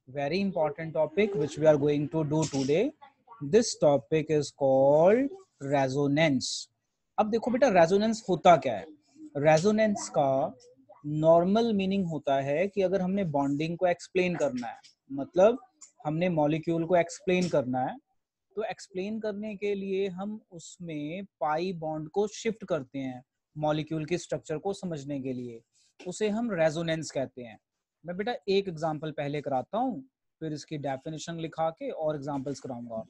very important topic which we are going to do today. This topic is called resonance. अब देखो बेटा resonance होता क्या है. रेजोनेंस का नॉर्मल मीनिंग होता है कि अगर हमने बॉन्डिंग को एक्सप्लेन करना है, मतलब हमने मॉलिक्यूल को एक्सप्लेन करना है, तो एक्सप्लेन करने के लिए हम उसमें पाई बॉन्ड को शिफ्ट करते हैं मॉलिक्यूल के स्ट्रक्चर को समझने के लिए. उसे हम रेजोनेंस कहते हैं. मैं बेटा एक एग्जांपल पहले कराता हूँ, फिर इसकी डेफिनेशन लिखा के और एग्जांपल्स कराऊंगा.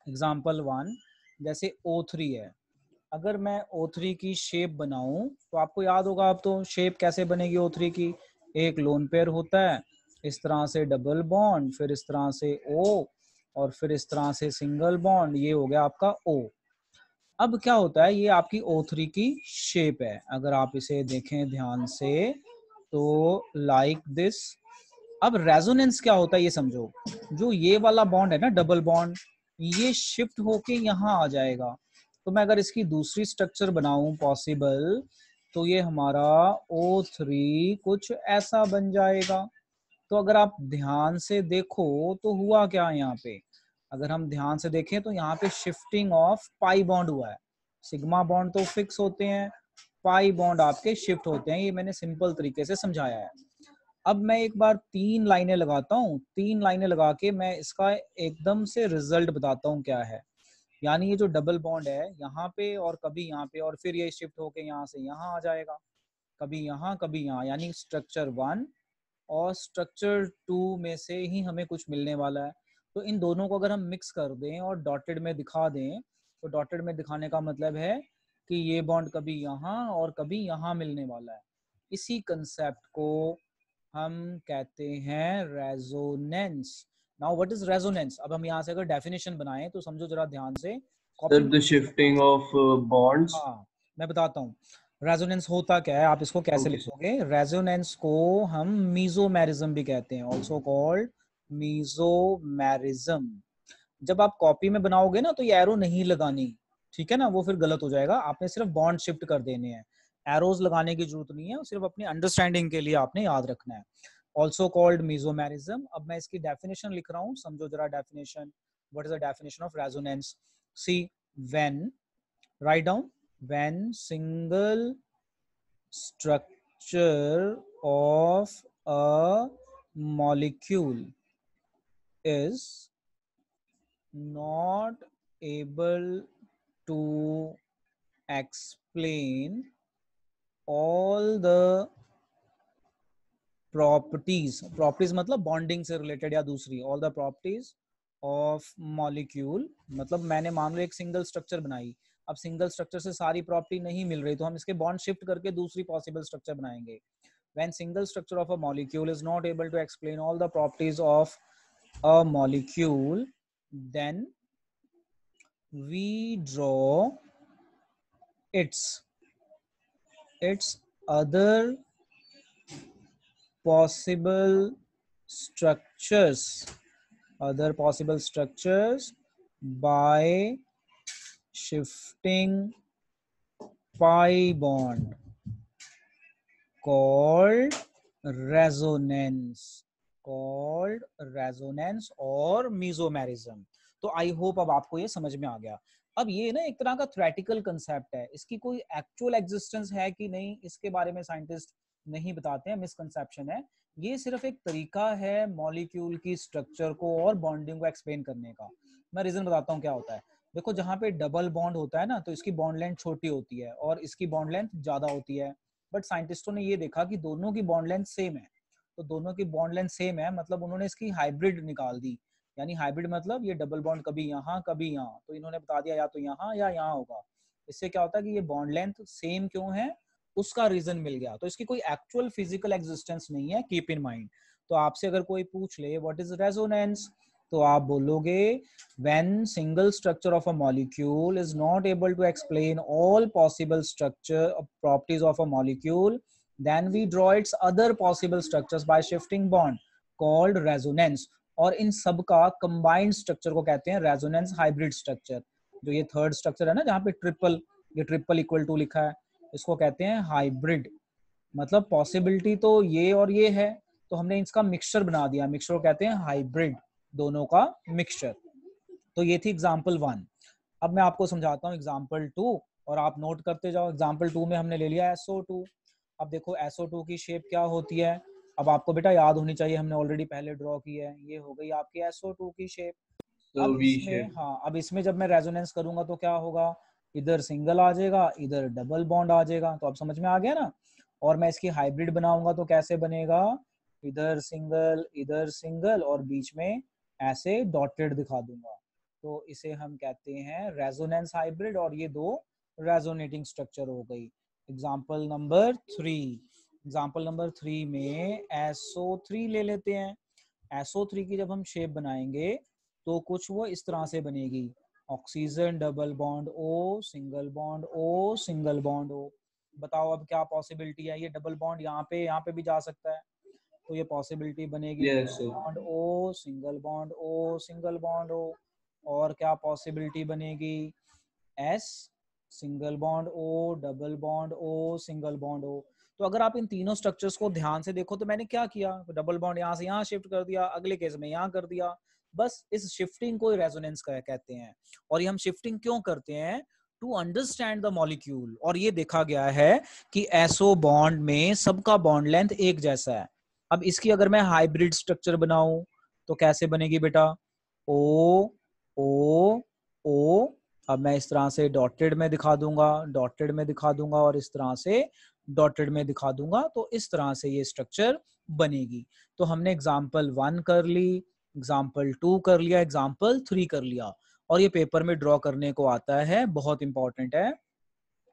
एग्जांपल 1, जैसे O3 है. अगर मैं O3 की शेप बनाऊं तो आपको याद होगा, अब तो शेप कैसे बनेगी O3 की. एक लोन पेयर होता है, इस तरह से डबल बॉन्ड, फिर इस तरह से O, और फिर इस तरह से सिंगल बॉन्ड. ये हो गया आपका O. अब क्या होता है, ये आपकी O3 की शेप है. अगर आप इसे देखें ध्यान से तो लाइक दिस. अब रेजोनेंस क्या होता है ये समझो. जो ये वाला बॉन्ड है ना, डबल बॉन्ड, ये शिफ्ट होके यहाँ आ जाएगा. तो मैं अगर इसकी दूसरी स्ट्रक्चर बनाऊं पॉसिबल, तो ये हमारा O3 कुछ ऐसा बन जाएगा. तो अगर आप ध्यान से देखो तो हुआ क्या है यहाँ पे. अगर हम ध्यान से देखें तो यहाँ पे शिफ्टिंग ऑफ पाई बॉन्ड हुआ है. सिग्मा बॉन्ड तो फिक्स होते हैं, पाई बॉन्ड आपके शिफ्ट होते हैं. ये मैंने सिंपल तरीके से समझाया है. अब मैं एक बार 3 लाइनें लगाता हूँ. 3 लाइनें लगा के मैं इसका एकदम से रिजल्ट बताता हूँ क्या है. यानी ये जो डबल बॉन्ड है यहाँ पे और कभी यहाँ पे, और फिर ये शिफ्ट होके यहाँ से यहाँ आ जाएगा, कभी यहाँ कभी यहाँ. यानी स्ट्रक्चर 1 और स्ट्रक्चर 2 में से ही हमें कुछ मिलने वाला है. तो इन दोनों को अगर हम मिक्स कर दें और डॉटेड में दिखा दें, तो डॉटेड में दिखाने का मतलब है कि ये बॉन्ड कभी यहाँ और कभी यहाँ मिलने वाला है. इसी कंसेप्ट को हम कहते हैं resonance. Now what is resonance. अब हम यहाँ से अगर डेफिनेशन बनाएं तो समझो जरा ध्यान से. Copy Sir, the shifting of bonds. हाँ, मैं बताता हूँ रेजोनेंस होता क्या है. आप इसको कैसे Okay, sir. लिखोगे. रेजोनेंस को हम मीजोमेरिज्म भी कहते हैं, ऑल्सो कॉल्ड मीजोमेरिज्म. जब आप कॉपी में बनाओगे ना तो ये एरो नहीं लगानी, ठीक है ना, वो फिर गलत हो जाएगा. आपने सिर्फ बॉन्ड शिफ्ट कर देने हैं, एरोज लगाने की जरूरत नहीं है. सिर्फ अपनी अंडरस्टैंडिंग के लिए आपने याद रखना है. Also called mesomerism. अब मैं इसकी डेफिनेशन लिख रहा हूँ, समझो जरा definition. What is the definition of resonance. See, when, write down, when single structure of a molecule is not able to explain all the properties मतलब बॉन्डिंग से रिलेटेड या दूसरी, all the properties of molecule. मतलब मैंने मान लो एक single structure बनाई. अब सिंगल स्ट्रक्चर से सारी प्रॉपर्टी नहीं मिल रही तो हम इसके बॉन्ड शिफ्ट करके दूसरी पॉसिबल स्ट्रक्चर बनाएंगे. When single structure of a molecule is not able to explain all the properties of a molecule, then we draw its other possible structures by shifting pi bond called resonance और mesomerism. तो I hope अब आपको ये समझ में आ गया. अब ये ना एक तरह का थ्योरेटिकल कंसेप्ट है, इसकी कोई एक्चुअल एग्जिस्टेंस है कि नहीं इसके बारे में साइंटिस्ट नहीं बताते हैं, मिसकंसेप्शन है. ये सिर्फ एक तरीका है मॉलिक्यूल की स्ट्रक्चर को और बॉन्डिंग को एक्सप्लेन करने का. मैं रीजन बताता हूँ क्या होता है. देखो जहाँ पे डबल बॉन्ड होता है ना, तो इसकी बॉन्ड लेंथ छोटी होती है और इसकी बॉन्ड लेंथ ज्यादा होती है. बट साइंटिस्टों ने ये देखा कि दोनों की बॉन्ड लेंथ सेम है. तो दोनों की बॉन्ड लेंथ सेम है मतलब उन्होंने इसकी हाइब्रिड निकाल दी. यानी हाइब्रिड मतलब ये डबल बॉन्ड कभी यहाँ कभी यहाँ, तो इन्होंने बता दिया या तो यहाँ या यहाँ होगा. इससे क्या होता है कि ये बॉन्ड लेंथ सेम क्यों है, उसका रीजन मिल गया. तो इसकी कोई एक्चुअल फिजिकल एग्जिस्टेंस नहीं है, कीप इन माइंड. तो आपसे अगर कोई पूछ ले व्हाट इज रेजोनेंस, तो आप बोलोगे when single structure of a molecule is not able to explain all possible structure properties of a molecule, then we draw its other possible structures by shifting bond called resonance. और इन सब का combined structure को कहते हैं resonance hybrid structure. जो ये third structure है ना जहाँ पे ट्रिपल इक्वल टू लिखा है, इसको कहते हैं हाइब्रिड. मतलब पॉसिबिलिटी तो ये और ये है, तो हमने इसका मिक्सचर बना दिया, मिक्सचर कहते हैं हाइब्रिड, दोनों का मिक्सचर। तो ये थी एग्जाम्पल 1। अब मैं आपको समझाता हूँ एग्जाम्पल 2 और आप नोट करते जाओ। एग्जाम्पल 2 में हमने ले लिया SO2। अब देखो SO2 की शेप क्या होती है, अब आपको बेटा याद होनी चाहिए, हमने ऑलरेडी पहले ड्रॉ की है। ये हो गई आपकी SO2 की शेप। So अब V इसमें, shape. हाँ, अब इसमें जब मैं रेजोनेंस करूंगा तो क्या होगा, इधर सिंगल आ जाएगा, इधर डबल बॉन्ड आ जाएगा। तो अब समझ में आ गया ना। और मैं इसकी हाइब्रिड बनाऊंगा तो कैसे बनेगा, इधर सिंगल और बीच में ऐसे डॉटेड दिखा दूंगा। तो इसे हम कहते हैं रेजोनेंस हाइब्रिड, और ये दो रेजोनेटिंग स्ट्रक्चर हो गई। एग्जाम्पल नंबर 3, एग्जाम्पल नंबर 3 में SO3 ले लेते हैं। SO3 की जब हम शेप बनाएंगे तो कुछ वो इस तरह से बनेगी, oxygen double bond O, single bond O, single bond O। बताओ अब क्या पॉसिबिलिटी है, ये डबल बॉन्ड यहाँ पे भी जा सकता है, तो ये पॉसिबिलिटी बनेगी Yes, sir. Bond O, single bond O, single bond O। और क्या पॉसिबिलिटी बनेगी, S, single bond O, double bond O, single bond O। तो अगर आप इन तीनों स्ट्रक्चर्स को ध्यान से देखो तो मैंने क्या किया, डबल बॉन्ड यहाँ से यहाँ शिफ्ट कर दिया, अगले केस में यहाँ कर दिया। बस इस शिफ्टिंग को रेजोनेंस कहते हैं। और ये हम शिफ्टिंग क्यों करते हैं, टू अंडरस्टैंड द मॉलिक्यूल। और ये देखा गया है कि SO बॉन्ड में सबका बॉन्ड लेंथ एक जैसा है। अब इसकी अगर मैं हाइब्रिड स्ट्रक्चर बनाऊं तो कैसे बनेगी बेटा, O O O। अब मैं इस तरह से डॉटेड में दिखा दूंगा, डॉटेड में दिखा दूंगा, और इस तरह से डॉटेड में दिखा दूंगा। तो इस तरह से ये स्ट्रक्चर बनेगी। तो हमने एग्जाम्पल 1 कर ली, एग्जाम्पल 2 कर लिया, एग्जाम्पल 3 कर लिया, और ये पेपर में ड्रॉ करने को आता है, बहुत इंपॉर्टेंट है।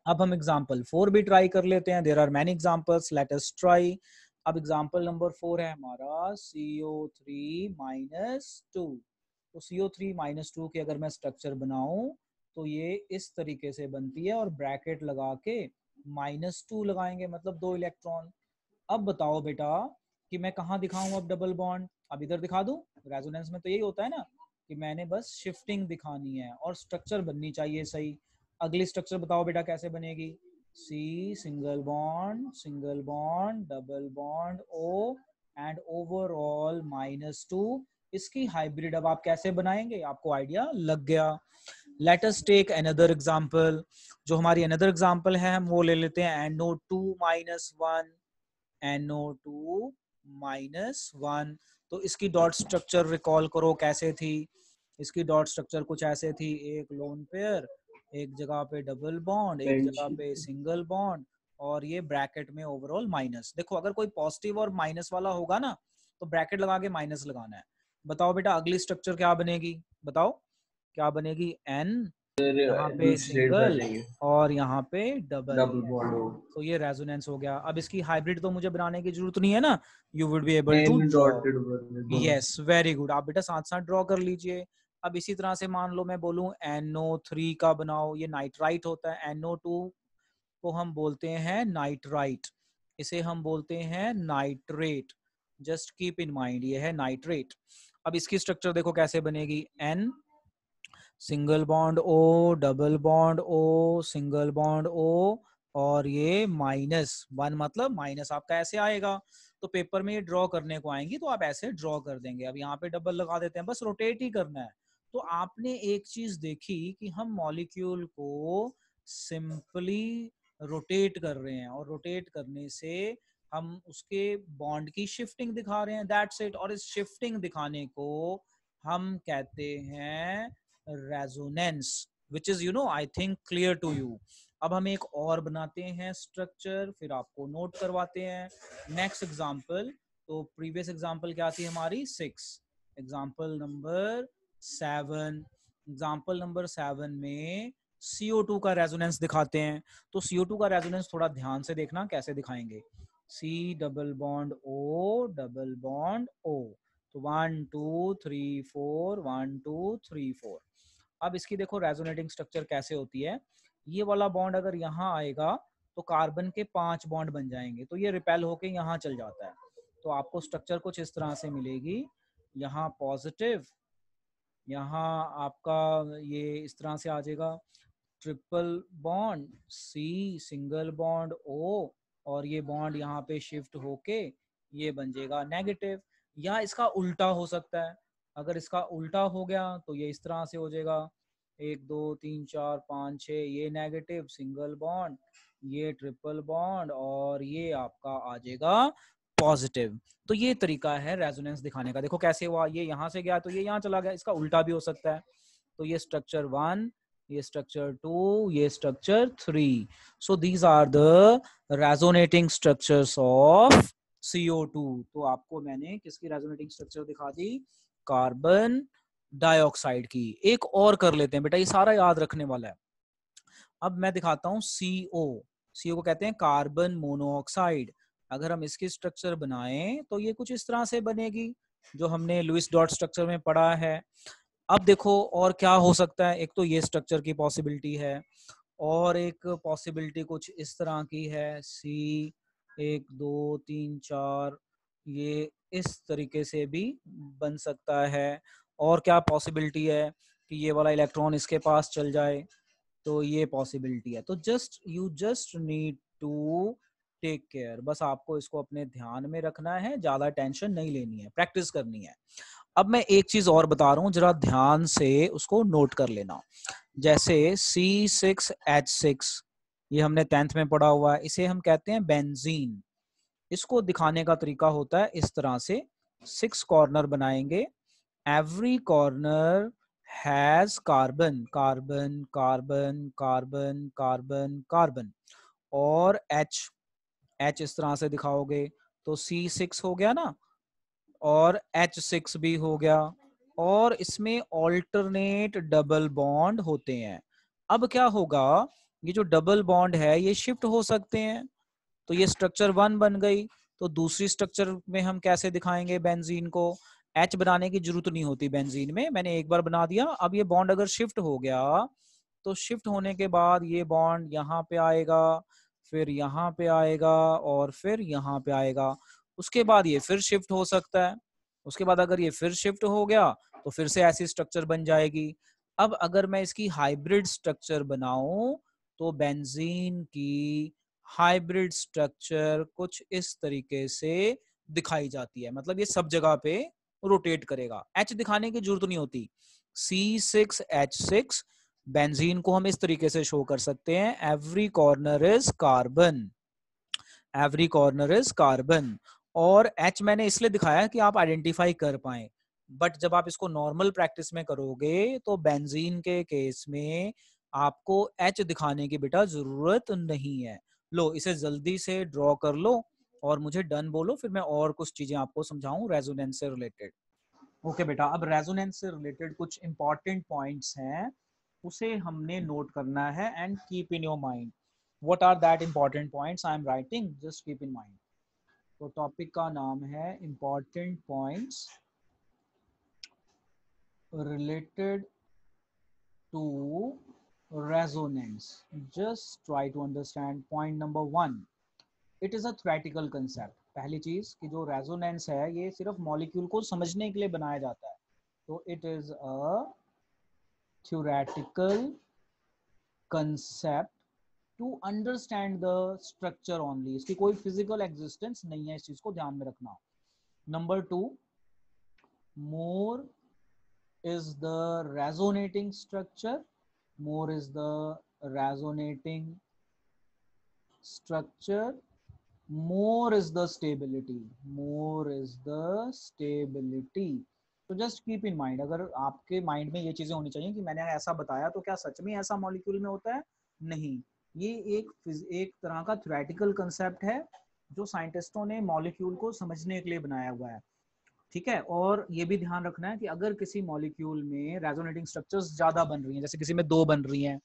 अब हम एग्जाम्पल 4 भी ट्राई कर लेते हैं। There are many examples, let us try. अब एग्जाम्पल नंबर 4 है हमारा CO3-2। तो CO3-2 की अगर मैं स्ट्रक्चर बनाऊं तो ये इस तरीके से बनती है, और ब्रैकेट लगा के -2 लगाएंगे, मतलब 2 इलेक्ट्रॉन। अब बताओ बेटा कि मैं कहाँ दिखाऊं अब डबल बॉन्ड, अब इधर दिखा दूं। रेजोनेंस में तो यही होता है ना कि मैंने बस शिफ्टिंग दिखानी है और स्ट्रक्चर बननी चाहिए सही। अगली स्ट्रक्चर बताओ बेटा कैसे बनेगी, C, single bond double bond O and overall -2। इसकी हाइब्रिड अब आप कैसे बनाएंगे, आपको आइडिया लग गया। Let us take another example. जो हमारी अनदर एग्जांपल है हम वो ले लेते हैं NO2-1, NO2-1। तो इसकी डॉट स्ट्रक्चर रिकॉल करो कैसे थी। इसकी डॉट स्ट्रक्चर कुछ ऐसे थी, एक लोन पेयर, एक जगह पे डबल बॉन्ड, एक जगह Friendship. पे सिंगल बॉन्ड, और ये ब्रैकेट में ओवरऑल माइनस। देखो अगर कोई पॉजिटिव और माइनस वाला होगा ना तो ब्रैकेट लगा के माइनस लगाना है। बताओ बेटा अगली स्ट्रक्चर क्या बनेगी, बताओ क्या बनेगी, N, यहाँ पे दूसरे सिंगल डालेंगे और यहाँ पे डबल। डबल बॉन्ड हो। तो ये रेजोनेंस हो गया। अब इसकी हाइब्रिड तो मुझे बनाने की जरूरत नहीं है ना, you would be able to an draw. Dotted बने दोनों। यस, वेरी गुड, आप बेटा साथ साथ ड्रॉ कर लीजिए। अब इसी तरह से मान लो मैं बोलूं NO3 का बनाओ, ये नाइट्राइट होता है। NO2 को हम बोलते हैं नाइट्राइट, इसे हम बोलते हैं nitrate. Just keep in mind ये है नाइट्रेट। अब इसकी स्ट्रक्चर देखो कैसे बनेगी, N, single bond O, double bond O, single bond O, और ये -1, मतलब माइनस आपका ऐसे आएगा। तो पेपर में ये ड्रॉ करने को आएंगी तो आप ऐसे ड्रॉ कर देंगे। अब यहाँ पे डबल लगा देते हैं, बस रोटेट ही करना है। तो आपने एक चीज देखी कि हम मॉलिक्यूल को सिंपली रोटेट कर रहे हैं, और रोटेट करने से हम उसके बॉन्ड की शिफ्टिंग दिखा रहे हैं, दैट्स इट। और इस शिफ्टिंग दिखाने को हम कहते हैं resonance, which is I think clear to you. अब हम एक और बनाते हैं स्ट्रक्चर, फिर आपको नोट करवाते हैं नेक्स्ट एग्जांपल। तो प्रीवियस एग्जांपल क्या थी हमारी 6, एग्जांपल नंबर 7। एग्जांपल नंबर 7 में CO2 का रेजोनेंस दिखाते हैं। तो CO2 का रेजोनेंस थोड़ा ध्यान से देखना कैसे दिखाएंगे, C double bond O, double bond O। तो 1 2 3 4, 1 2 3 4। अब इसकी देखो रेजोनेटिंग स्ट्रक्चर कैसे होती है। ये वाला बॉन्ड अगर यहाँ आएगा तो कार्बन के 5 बॉन्ड बन जाएंगे, तो ये रिपेल होके यहाँ चल जाता है। तो आपको स्ट्रक्चर कुछ इस तरह से मिलेगी, यहाँ पॉजिटिव, यहाँ आपका ये इस तरह से आ जाएगा, triple bond C, single bond O, और ये बॉन्ड यहाँ पे शिफ्ट होके ये बन जाएगा नेगेटिव। या इसका उल्टा हो सकता है, अगर इसका उल्टा हो गया तो ये इस तरह से हो जाएगा 1 2 3 4 5 6, ये नेगेटिव सिंगल बॉन्ड, ये ट्रिपल बॉन्ड, और ये आपका आ जाएगा पॉजिटिव। तो ये तरीका है रेजोनेंस दिखाने का। देखो कैसे हुआ, ये यहाँ से गया तो ये यहाँ चला गया, इसका उल्टा भी हो सकता है। तो ये स्ट्रक्चर 1, ये स्ट्रक्चर 2, ये structure 3। So these are the resonating structures of CO2। तो आपको मैंने किसकी रेजोनेटिंग स्ट्रक्चर दिखा दी, कार्बन डाइऑक्साइड की। एक और कर लेते हैं बेटा, ये सारा याद रखने वाला है। अब मैं दिखाता हूं CO। CO को कहते हैं कार्बन मोनोऑक्साइड। अगर हम इसकी स्ट्रक्चर बनाएं तो ये कुछ इस तरह से बनेगी, जो हमने लुईस डॉट स्ट्रक्चर में पढ़ा है। अब देखो और क्या हो सकता है, एक तो ये स्ट्रक्चर की पॉसिबिलिटी है, और एक पॉसिबिलिटी कुछ इस तरह की है, C 1 2 3 4, ये इस तरीके से भी बन सकता है। और क्या पॉसिबिलिटी है कि ये वाला इलेक्ट्रॉन इसके पास चल जाए, तो ये पॉसिबिलिटी है। तो you just need to take care, बस आपको इसको अपने ध्यान में रखना है, ज्यादा टेंशन नहीं लेनी है, प्रैक्टिस करनी है। अब मैं एक चीज और बता रहा हूं, जरा ध्यान से उसको नोट कर लेना। जैसे C6H6, ये हमने 10th में पढ़ा हुआ है, इसे हम कहते हैं बेंजीन। इसको दिखाने का तरीका होता है इस तरह से, 6 कॉर्नर बनाएंगे, every corner has carbon carbon carbon carbon carbon carbon, और H इस तरह से दिखाओगे तो C6 हो गया ना, और H6 भी हो गया, और इसमें ऑल्टरनेट डबल बॉन्ड होते हैं। अब क्या होगा, ये जो डबल बॉन्ड है ये शिफ्ट हो सकते हैं। तो ये स्ट्रक्चर 1 बन गई, तो दूसरी स्ट्रक्चर में हम कैसे दिखाएंगे बेंजीन को, H बनाने की जरूरत नहीं होती बेंजीन में, मैंने एक बार बना दिया। अब ये बॉन्ड अगर शिफ्ट हो गया, तो शिफ्ट होने के बाद ये बॉन्ड यहाँ पे आएगा, फिर यहाँ पे आएगा, और फिर यहाँ पे आएगा। उसके बाद ये फिर शिफ्ट हो सकता है, उसके बाद अगर ये फिर शिफ्ट हो गया तो फिर से ऐसी स्ट्रक्चर बन जाएगी। अब अगर मैं इसकी हाइब्रिड स्ट्रक्चर बनाऊं, तो बेंजीन की हाइब्रिड स्ट्रक्चर कुछ इस तरीके से दिखाई जाती है, मतलब ये सब जगह पे रोटेट करेगा, H दिखाने की जरूरत नहीं होती। C6H6 बेंजीन को हम इस तरीके से शो कर सकते हैं, every corner is carbon, every corner is carbon. और H मैंने इसलिए दिखाया कि आप आइडेंटिफाई कर पाए, बट जब आप इसको नॉर्मल प्रैक्टिस में करोगे तो बेंजीन के केस में आपको H दिखाने की बेटा जरूरत नहीं है। लो इसे जल्दी से ड्रॉ कर लो और मुझे डन बोलो, फिर मैं और कुछ चीजें आपको समझाऊं रेजोनेंस से रिलेटेड। ओके बेटा, अब रेजोनेंस से रिलेटेड कुछ इंपॉर्टेंट पॉइंट्स हैं, उसे हमने नोट करना है and keep in your mind. What are that important points I am writing, just keep in mind. तो टॉपिक का नाम है important points related to resonance. Just try to understand point number 1. It is a theoretical concept. पहली चीज कि जो resonance है ये सिर्फ मॉलिक्यूल को समझने के लिए बनाया जाता है, तो it is a theoretical concept to understand the structure only. इसकी कोई फिजिकल एग्जिस्टेंस नहीं है, इस चीज को ध्यान में रखना। Number 2, more is the resonating structure, more is the resonating structure, more is the stability, more is the stability. तो जस्ट कीप इन माइंड, अगर आपके माइंड में ये चीजें होनी चाहिए कि मैंने ऐसा बताया तो क्या सच में ऐसा मॉलिक्यूल में होता है, नहीं, ये एक तरह का थ्योरेटिकल कंसेप्ट है जो साइंटिस्टों ने मॉलिक्यूल को समझने के लिए बनाया हुआ है, ठीक है। और ये भी ध्यान रखना है कि अगर किसी मॉलिक्यूल में रेजोनेटिंग स्ट्रक्चर्स ज्यादा बन रही हैं, जैसे किसी में 2 बन रही हैं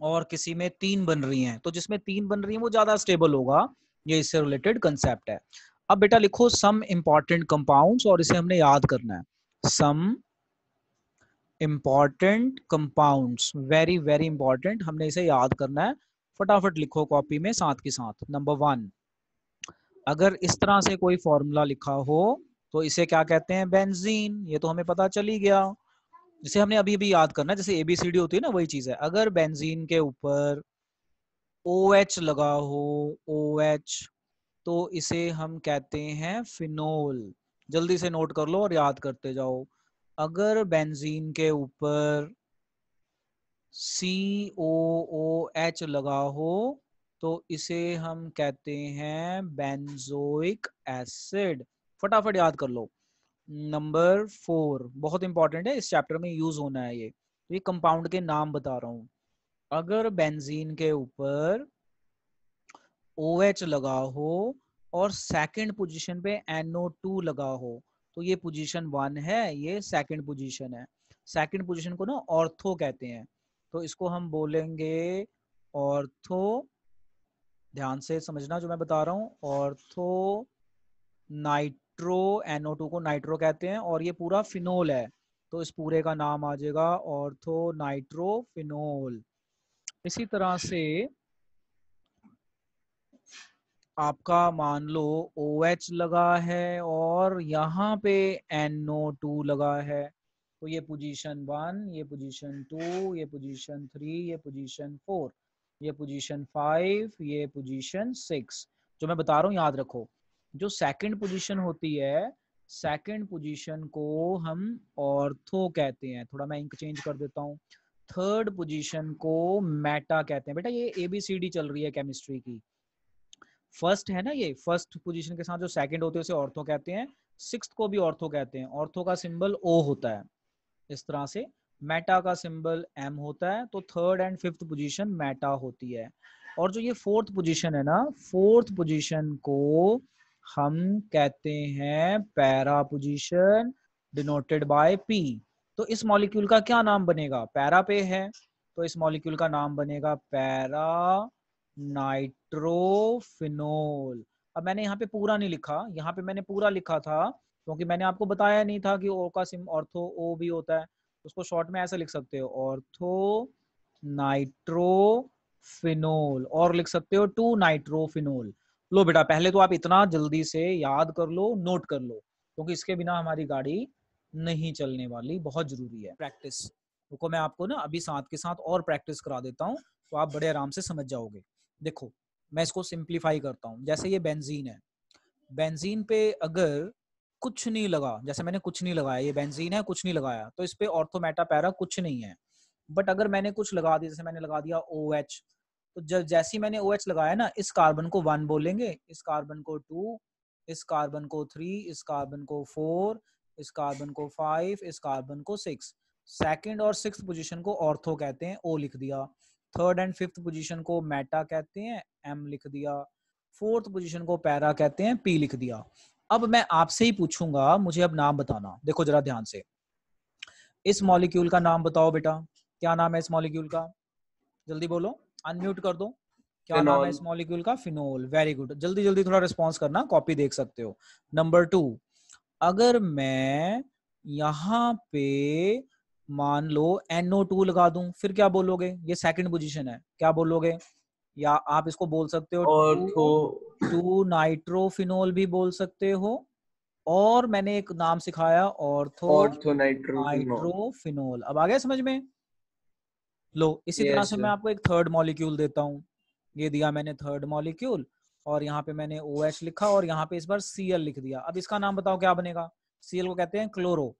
और किसी में 3 बन रही हैं, तो जिसमें 3 बन रही हैं वो ज्यादा स्टेबल होगा, ये इससे रिलेटेड कंसेप्ट है। अब बेटा लिखो सम इंपॉर्टेंट कंपाउंड्स, और इसे हमने याद करना है, some important compounds, very very important, हमने इसे याद करना है। फटाफट लिखो कॉपी में साथ के साथ। नंबर 1, अगर इस तरह से कोई फॉर्मूला लिखा हो तो इसे क्या कहते हैं, बेंजीन, ये तो हमें पता चल ही गया। जिसे हमने अभी अभी याद करना है, जैसे ABCD होती है ना, वही चीज है। अगर बेंजीन के ऊपर OH लगा हो, OH, तो इसे हम कहते हैं फिनोल। जल्दी से नोट कर लो और याद करते जाओ। अगर बेंजीन के ऊपर COOH लगा हो तो इसे हम कहते हैं बेंजोइक एसिड। फटाफट याद कर लो। नंबर 4 बहुत इंपॉर्टेंट है, इस चैप्टर में यूज होना है ये। तो ये कंपाउंड के नाम बता रहा हूं। अगर बेंजीन के ऊपर OH लगा हो और सेकंड पोजीशन पे NO2 लगा हो तो ये पोजीशन 1 है, ये सेकंड पोजीशन है। सेकंड पोजीशन को ना ऑर्थो कहते हैं। तो इसको हम बोलेंगे ऑर्थो। ध्यान से समझना जो मैं बता रहा हूँ। ऑर्थो नाइट्रो, NO2 को नाइट्रो कहते हैं और ये पूरा फिनोल है। तो इस पूरे का नाम आ जाएगा ऑर्थो नाइट्रो फिनोल। इसी तरह से आपका मान लो OH लगा है और यहाँ पे NO2 लगा है। तो ये पोजीशन 1, ये पोजीशन 2, ये पोजीशन 3, ये पोजीशन 4, ये पोजीशन 5, ये पोजीशन 6। जो मैं बता रहा हूँ याद रखो। जो सेकंड पोजीशन होती है, सेकंड पोजीशन को हम ऑर्थो कहते हैं। थोड़ा मैं इंक चेंज कर देता हूँ। थर्ड पोजीशन को मेटा कहते हैं। बेटा ये ABCD चल रही है केमिस्ट्री की। फर्स्ट है ना, ये फर्स्ट पोजीशन के साथ जो सेकंड होते हैं उसे ऑर्थो कहते हैं। सिक्स्थ को भी ऑर्थो कहते हैं। ऑर्थो का सिंबल O होता है इस तरह से। मेटा का सिंबल M होता है। तो third and fifth position Meta होती है। और जो ये फोर्थ पोजीशन है ना, फोर्थ पोजीशन को हम कहते हैं para position, denoted by P। तो इस मॉलिक्यूल का क्या नाम बनेगा? पैरा पे है तो इस मॉलिक्यूल का नाम बनेगा पैरा नाइट्रोफिनोल। अब मैंने यहाँ पे पूरा नहीं लिखा, यहाँ पे मैंने पूरा लिखा था क्योंकि मैंने आपको बताया नहीं था कि O का सिम ऑर्थो O भी होता है। उसको शॉर्ट में ऐसे लिख सकते हो, ऑर्थो नाइट्रोफिनोल, और लिख सकते हो 2 नाइट्रोफिनोल। लो बेटा पहले तो आप इतना जल्दी से याद कर लो, नोट कर लो, क्योंकि इसके बिना हमारी गाड़ी नहीं चलने वाली। बहुत जरूरी है प्रैक्टिस। रुको मैं आपको ना अभी साथ के साथ और प्रैक्टिस करा देता हूँ तो आप बड़े आराम से समझ जाओगे। देखो मैं इसको सिंप्लीफाई करता हूँ। जैसे ये बेंजीन है, बेंजीन पे अगर कुछ नहीं लगा, जैसे मैंने कुछ नहीं लगाया, ये बेंजीन है कुछ नहीं लगाया, तो इस पे ऑर्थो मेटा पैरा कुछ नहीं है। बट अगर मैंने कुछ लगा दिया, जैसे मैंने लगा दिया OH, तो जब जैसे ही मैंने OH लगाया ना, इस कार्बन को 1 बोलेंगे, इस कार्बन को 2, इस कार्बन को 3, इस कार्बन को 4, इस कार्बन को 5, इस कार्बन को 6। सेकंड और सिक्स्थ पोजीशन को ऑर्थो कहते हैं, O लिख दिया। थर्ड एंड फिफ्थ पोजीशन को मेटा कहते हैं, M लिख दिया। फोर्थ पोजीशन को पैरा कहते हैं, P लिख दिया। अब मैं आपसे ही पूछूंगा, मुझे अब नाम बताना। देखो जरा ध्यान से, इस मॉलिक्यूल का नाम बताओ बेटा। क्या नाम है इस मॉलिक्यूल का? जल्दी बोलो, अनम्यूट कर दो। क्या नाम है फिनॉल। इस मॉलिक्यूल का? फिनोल। वेरी गुड, जल्दी जल्दी थोड़ा रिस्पॉन्स करना, कॉपी देख सकते हो। नंबर 2, अगर मैं यहाँ पे मान लो NO2 लगा दूं, फिर क्या बोलोगे? ये सेकंड पोजीशन है, क्या बोलोगे? या आप इसको बोल सकते हो ऑर्थो 2 नाइट्रोफिनोल भी बोल सकते हो। और मैंने एक नाम सिखाया ऑर्थो ऑर्थो नाइट्रोफिनॉल। नाइट्रोफिनोल। अब आ गया समझ में? लो इसी तरह यस से मैं सर। आपको एक थर्ड मॉलिक्यूल देता हूँ। ये दिया मैंने थर्ड मॉलिक्यूल, और यहाँ पे मैंने OH लिखा और यहाँ पे इस बार Cl लिख दिया। अब इसका नाम बताओ क्या बनेगा? Cl को कहते हैं क्लोरो।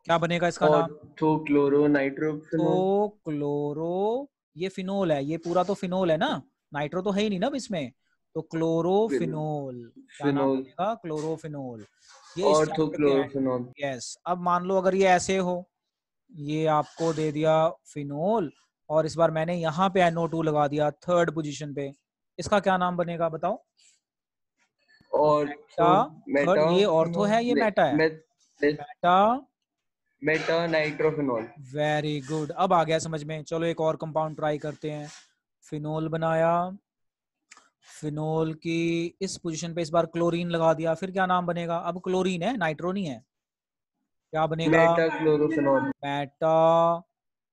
क्या बनेगा इसका नाम? Ortho chloro nitrophenol. तो क्लोरो, ये फिनोल है, ये पूरा तो फिनोल है ना, नाइट्रो तो है ही नहीं ना अब इसमें। तो क्लोरोफिनोल, क्या नाम फिनोल। बनेगा? क्लोरोफिनोल। ये इस ऑर्थो चैप्टर के एंड में। क्लोरोफिनॉल। यस, अब मान लो अगर ये ऐसे हो, ये आपको दे दिया फिनोल और इस बार मैंने यहाँ पे NO2 लगा दिया थर्ड पोजीशन पे, इसका क्या नाम बनेगा बताओ? Ortho Meta. थर्ड, मेटा ये ऑर्थो है ये फिनॉल। मेटा है। Meta. Meta nitrophenol. Very good, अब आ गया समझ में। चलो एक और कंपाउंड ट्राई करते हैं। फिनोल बनाया, फिनोल की इस पोजीशन पे इस बार क्लोरीन लगा दिया, फिर क्या नाम बनेगा? अब क्लोरीन है, नाइट्रो नहीं है। क्या बनेगा? Meta chlorophenol. Meta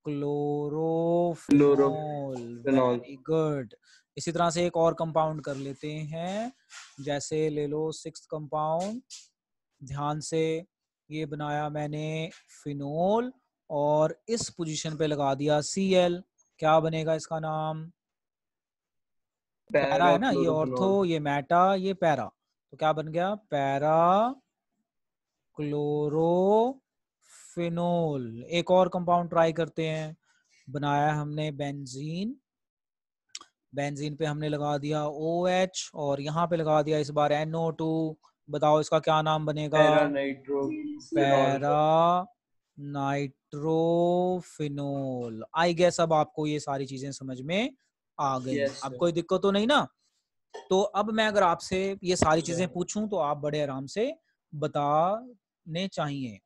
chlorophenol. Chlorophenol. Very good. इसी तरह से एक और कंपाउंड कर लेते हैं। जैसे ले लो सिक्स्थ कंपाउंड, ध्यान से। ये बनाया मैंने फिनोल और इस पोजीशन पे लगा दिया Cl। क्या बनेगा इसका नाम? पैरा है ना, ये ऑर्थो, पैराक्लोरोफिनॉल। ये मेटा, ये पैरा, तो क्या बन गया? पैरा क्लोरोफिनोल। एक और कंपाउंड ट्राई करते हैं। बनाया हमने बेंजीन, बेंजीन पे हमने लगा दिया OH और यहाँ पे लगा दिया इस बार NO2। बताओ इसका क्या नाम बनेगा? Para nitrophenol. Para nitrophenol. I guess अब आपको ये सारी चीजें समझ में आ गई। यस अब सर। कोई दिक्कत तो नहीं ना? तो अब मैं अगर आपसे ये सारी चीजें सर पूछूं तो आप बड़े आराम से बताने चाहिए।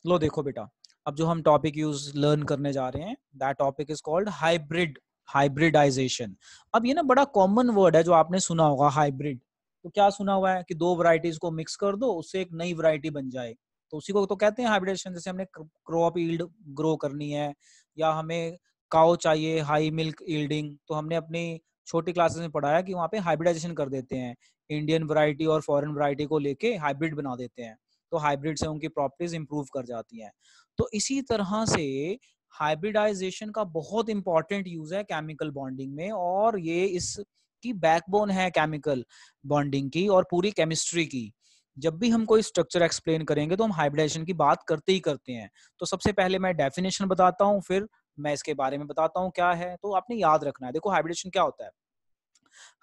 लो देखो बेटा, अब जो हम टॉपिक यूज लर्न करने जा रहे हैं, that topic is called hybridisation. अब ये ना बड़ा कॉमन वर्ड है जो आपने सुना होगा, हाइब्रिड। तो क्या सुना हुआ है कि दो वैरायटीज को मिक्स कर दो, उससे एक नई वैरायटी बन जाए, तो उसी को तो कहते हैं हाइब्रिडेशन। जैसे हमने क्रॉप यील्ड ग्रो करनी है, या हमें काउ चाहिए हाई मिल्क यील्डिंग, तो हमने अपनी छोटी क्लासेस में पढ़ाया कि वहाँ पे हाइब्रिडाइजेशन कर देते हैं, इंडियन वैरायटी और फॉरेन वैरायटी को लेके हाइब्रिड बना देते हैं, तो हाइब्रिड से उनकी प्रॉपर्टीज इंप्रूव कर जाती हैं। तो इसी तरह से हाइब्रिडाइजेशन का बहुत इंपॉर्टेंट यूज है केमिकल बॉन्डिंग में, और ये इसकी बैकबोन है केमिकल बॉन्डिंग की और पूरी केमिस्ट्री की। जब भी हम कोई स्ट्रक्चर एक्सप्लेन करेंगे तो हम हाइब्रिडाइजेशन की बात करते ही करते हैं। तो सबसे पहले मैं डेफिनेशन बताता हूँ, फिर मैं इसके बारे में बताता हूँ क्या है। तो आपने याद रखना है, देखो हाइब्रिडेशन क्या होता है।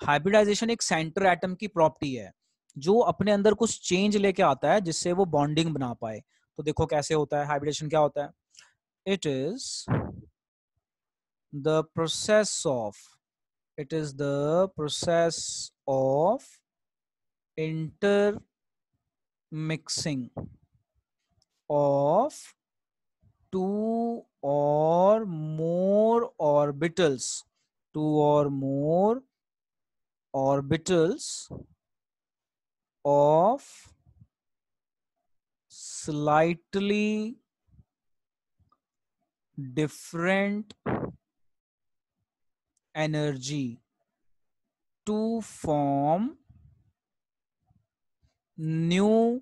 हाइब्रिडाइजेशन एक सेंटर एटम की प्रॉपर्टी है जो अपने अंदर कुछ चेंज लेके आता है जिससे वो बॉन्डिंग बना पाए। तो देखो कैसे होता है हाइब्रिडेशन, क्या होता है। It is the process of it is the process of intermixing of two or more orbitals, two or more orbitals of slightly different energy to form new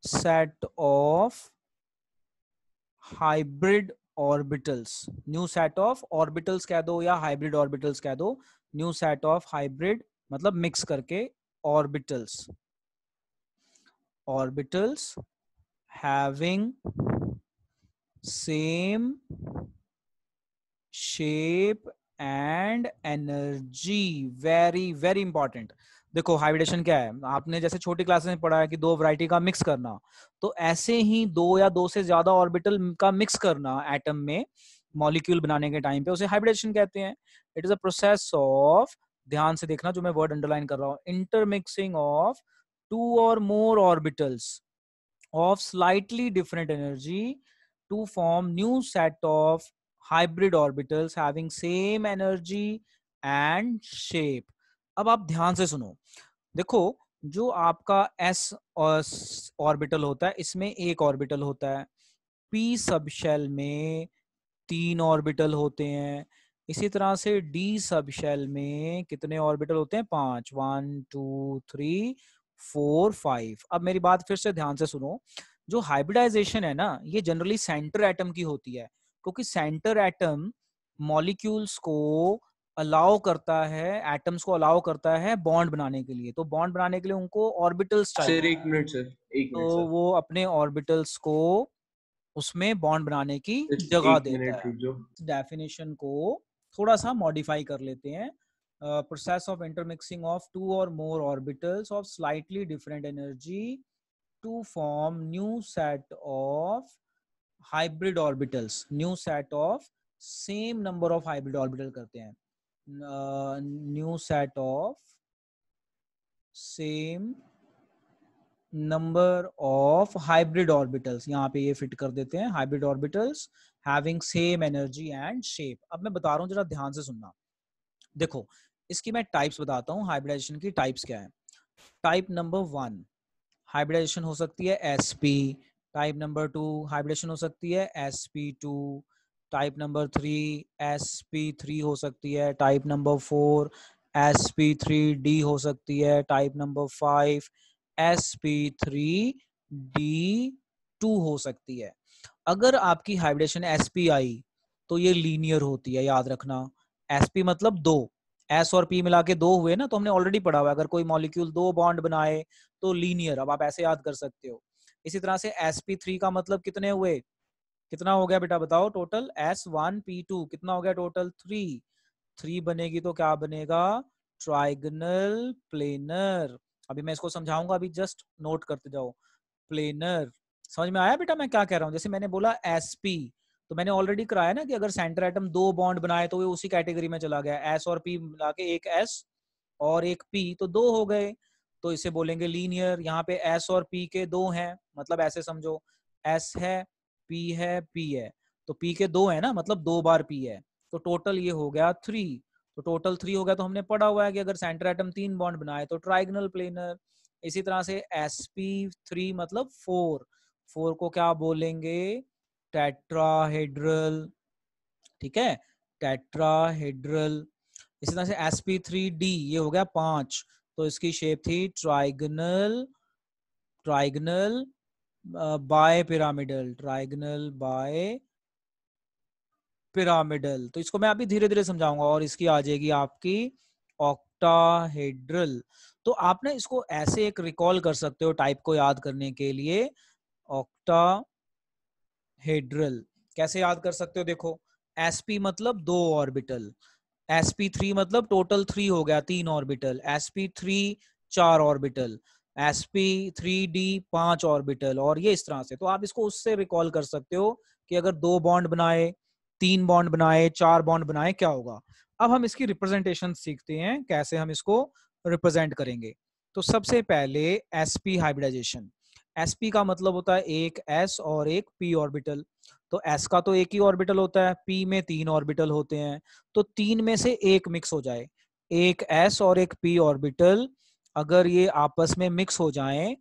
set of hybrid orbitals। New set of orbitals कह दो या hybrid orbitals कह दो। New set of hybrid मतलब mix करके orbitals, orbitals having same shape and energy। Very very important. देखो hybridisation क्या है, आपने जैसे छोटी क्लासेस में पढ़ा है कि दो वैरायटी का मिक्स करना, तो ऐसे ही दो या दो से ज्यादा ऑर्बिटल का मिक्स करना एटम में मॉलिक्यूल बनाने के टाइम पे, उसे हाइब्रिडेशन कहते हैं। It is a process of, ध्यान से देखना जो मैं वर्ड अंडरलाइन कर रहा हूँ, इंटरमिक्सिंग ऑफ टू और more orbitals of slightly different energy to form new set of hybrid orbitals having same energy and shape। अब आप ध्यान से सुनो, देखो जो आपका s ऑर्बिटल होता है इसमें एक ऑर्बिटल होता है, p सब शेल में तीन ऑर्बिटल होते हैं, इसी तरह से डी सब शेल में कितने ऑर्बिटल होते हैं? पांच, 1 2 3 4 5। अब मेरी बात फिर से ध्यान से सुनो, जो हाइब्रिडाइजेशन है ना ये जनरली सेंटर एटम की होती है, क्योंकि सेंटर एटम मॉलिक्यूल्स को अलाउ करता है, एटम्स को अलाउ करता है बॉन्ड बनाने के लिए। तो बॉन्ड बनाने के लिए उनको ऑर्बिटल्स सर चाहिए, एक मिनट सर, एक तो मिनट सर, वो अपने ऑर्बिटल्स को उसमें बॉन्ड बनाने की सिर्फ जगह एक देता मिनट है। रुक जाओ। डेफिनेशन को थोड़ा सा मॉडिफाई कर लेते हैं। Process of intermixing of two और more orbitals of slightly different energy to form new set of hybrid orbitals, new set of same number of hybrid orbital करते हैं, new set of same number of hybrid orbitals, यहाँ पे ये fit कर देते हैं, hybrid orbitals having same energy and shape. अब मैं बता रहा हूँ जरा ध्यान से सुनना। देखो इसकी मैं टाइप्स बताता हूँ, हाइब्रिडाइजेशन की टाइप्स क्या है। टाइप नंबर 1 हाइब्रिडाइजेशन हो सकती है sp। टाइप नंबर 2 हाइब्रिडेशन हो सकती है sp2। टाइप नंबर 3 sp3 हो सकती है। टाइप नंबर 4 sp3d हो सकती है। टाइप नंबर 5 sp3d2 हो सकती है। अगर आपकी हाइब्रिडेशन sp आई तो ये लीनियर होती है, याद रखना। sp मतलब दो, एस और पी मिला के 2 हुए ना, तो हमने ऑलरेडी पढ़ा हुआ है, अगर कोई मॉलिक्यूल 2 बॉन्ड बनाए तो लीनियर। अब आप ऐसे याद कर सकते हो। इसी तरह से sp3 का मतलब कितने हुए, कितना हो गया बेटा बताओ टोटल, s1p2 कितना हो गया टोटल, 3 बनेगी तो क्या बनेगा, ट्राइगनल प्लेनर। अभी मैं इसको समझाऊंगा, अभी जस्ट नोट करते जाओ। प्लेनर, समझ में आया बेटा मैं क्या कह रहा हूँ? जैसे मैंने बोला sp, तो मैंने ऑलरेडी कराया ना कि अगर सेंटर एटम 2 बॉन्ड बनाए तो वो उसी कैटेगरी में चला गया, s और p मिला के एक s और एक p तो 2 हो गए, तो इसे बोलेंगे लीनियर। यहाँ पे s और p के 2 हैं, मतलब ऐसे समझो, s है, p है, p है, तो p के 2 है ना, मतलब 2 बार p है, तो टोटल ये हो गया 3। तो टोटल 3 हो गया, तो हमने पढ़ा हुआ है कि अगर सेंटर एटम 3 बॉन्ड बनाए तो ट्राइगनल प्लेनर। इसी तरह से sp3 मतलब 4 को क्या बोलेंगे, टेट्राहेड्रल, ठीक है, टेट्राहेड्रल। इसी तरह से sp3d ये हो गया 5, तो इसकी शेप थी trigonal, trigonal bipyramidal, trigonal bipyramidal. तो इसको मैं अभी धीरे धीरे समझाऊंगा, और इसकी आ जाएगी आपकी ऑक्टाहेड्रल। तो आप ना इसको ऐसे एक रिकॉल कर सकते हो टाइप को याद करने के लिए, ऑक्टाहेड्रल कैसे याद कर सकते हो, देखो sp मतलब 2 ऑर्बिटल, sp3 मतलब टोटल 3 हो गया, 3 orbital, sp3 4 orbital, sp3d 5 orbital, और ये इस तरह से। तो आप इसको उससे रिकॉल कर सकते हो कि अगर 2 बॉन्ड बनाए, 3 बॉन्ड बनाए, 4 बॉन्ड बनाए, क्या होगा। अब हम इसकी रिप्रेजेंटेशन सीखते हैं, कैसे हम इसको रिप्रेजेंट करेंगे। तो सबसे पहले sp हाइब्रिडाइजेशन। sp का मतलब होता है एक s और एक p ऑर्बिटल। तो s का तो एक ही ऑर्बिटल होता है, p में 3 ऑर्बिटल होते हैं, तो 3 में से एक मिक्स हो जाए, एक s और एक p ऑर्बिटल अगर ये आपस में मिक्स हो जाएं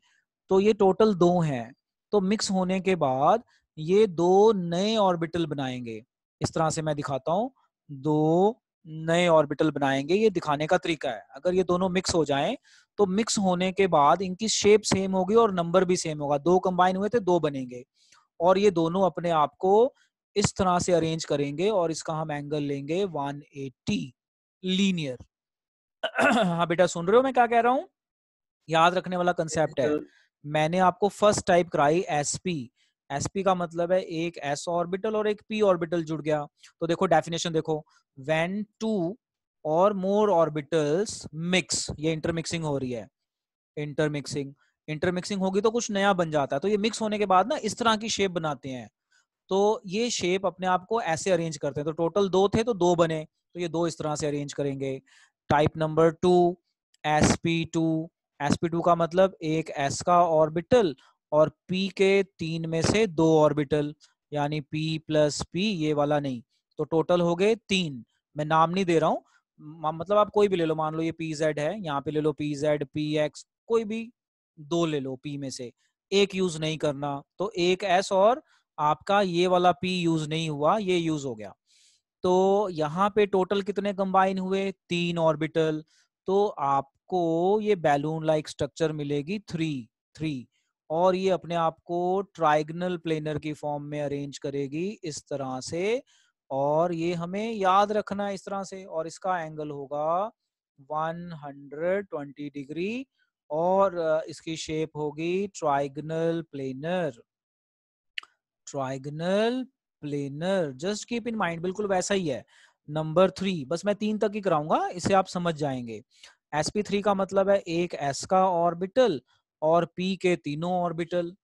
तो ये टोटल 2 हैं। तो मिक्स होने के बाद ये 2 नए ऑर्बिटल बनाएंगे, इस तरह से मैं दिखाता हूं, 2 नए ऑर्बिटल बनाएंगे, ये दिखाने का तरीका है। अगर ये दोनों मिक्स हो जाएं तो मिक्स होने के बाद इनकी शेप सेम होगी और नंबर भी सेम होगा, 2 कंबाइन हुए थे 2 बनेंगे, और ये दोनों अपने आप को इस तरह से अरेंज करेंगे, और इसका हम एंगल लेंगे 180 लीनियर। हाँ बेटा सुन रहे हो मैं क्या कह रहा हूँ, याद रखने वाला Yes, कंसेप्ट है। sir. मैंने आपको फर्स्ट टाइप कराई sp, sp का मतलब है एक s ऑर्बिटल और एक p ऑर्बिटल जुड़ गया। तो देखो डेफिनेशन देखो, व्हेन 2 और मोर ऑर्बिटल्स मिक्स, ये इंटरमिक्सिंग हो रही है, इंटरमिक्सिंग, इंटरमिक्सिंग होगी तो कुछ नया बन जाता है, तो ये मिक्स होने के बाद ना इस तरह की शेप बनाते हैं। तो ये शेप अपने आप को ऐसे अरेंज करते हैं, तो टोटल 2 थे तो 2 बने, तो ये 2 इस तरह से अरेंज करेंगे। टाइप नंबर 2 sp2, sp2 का मतलब एक s का ऑर्बिटल और p के 3 में से 2 ऑर्बिटल, यानी p प्लस p, ये वाला नहीं, तो टोटल हो गए 3। मैं नाम नहीं दे रहा हूँ, मतलब आप कोई भी ले लो, मान लो ये pz है, यहाँ पे ले लो pz, px, कोई भी 2 ले लो, p में से एक यूज नहीं करना, तो एक s और आपका ये वाला p यूज नहीं हुआ, ये यूज हो गया। तो यहाँ पे टोटल कितने कंबाइन हुए, 3 ऑर्बिटल, तो आपको ये बैलून लाइक स्ट्रक्चर मिलेगी 3 और ये अपने आप को ट्राइगनल प्लेनर की फॉर्म में अरेंज करेगी इस तरह से, और ये हमें याद रखना है इस तरह से, और इसका एंगल होगा 120 डिग्री, और इसकी शेप होगी trigonal planar, trigonal planar, just keep in mind, बिल्कुल वैसा ही है। नंबर 3, बस मैं 3 तक ही कराऊंगा, इसे आप समझ जाएंगे। sp3 का मतलब है एक s का ऑर्बिटल और p के तीनों ऑर्बिटल,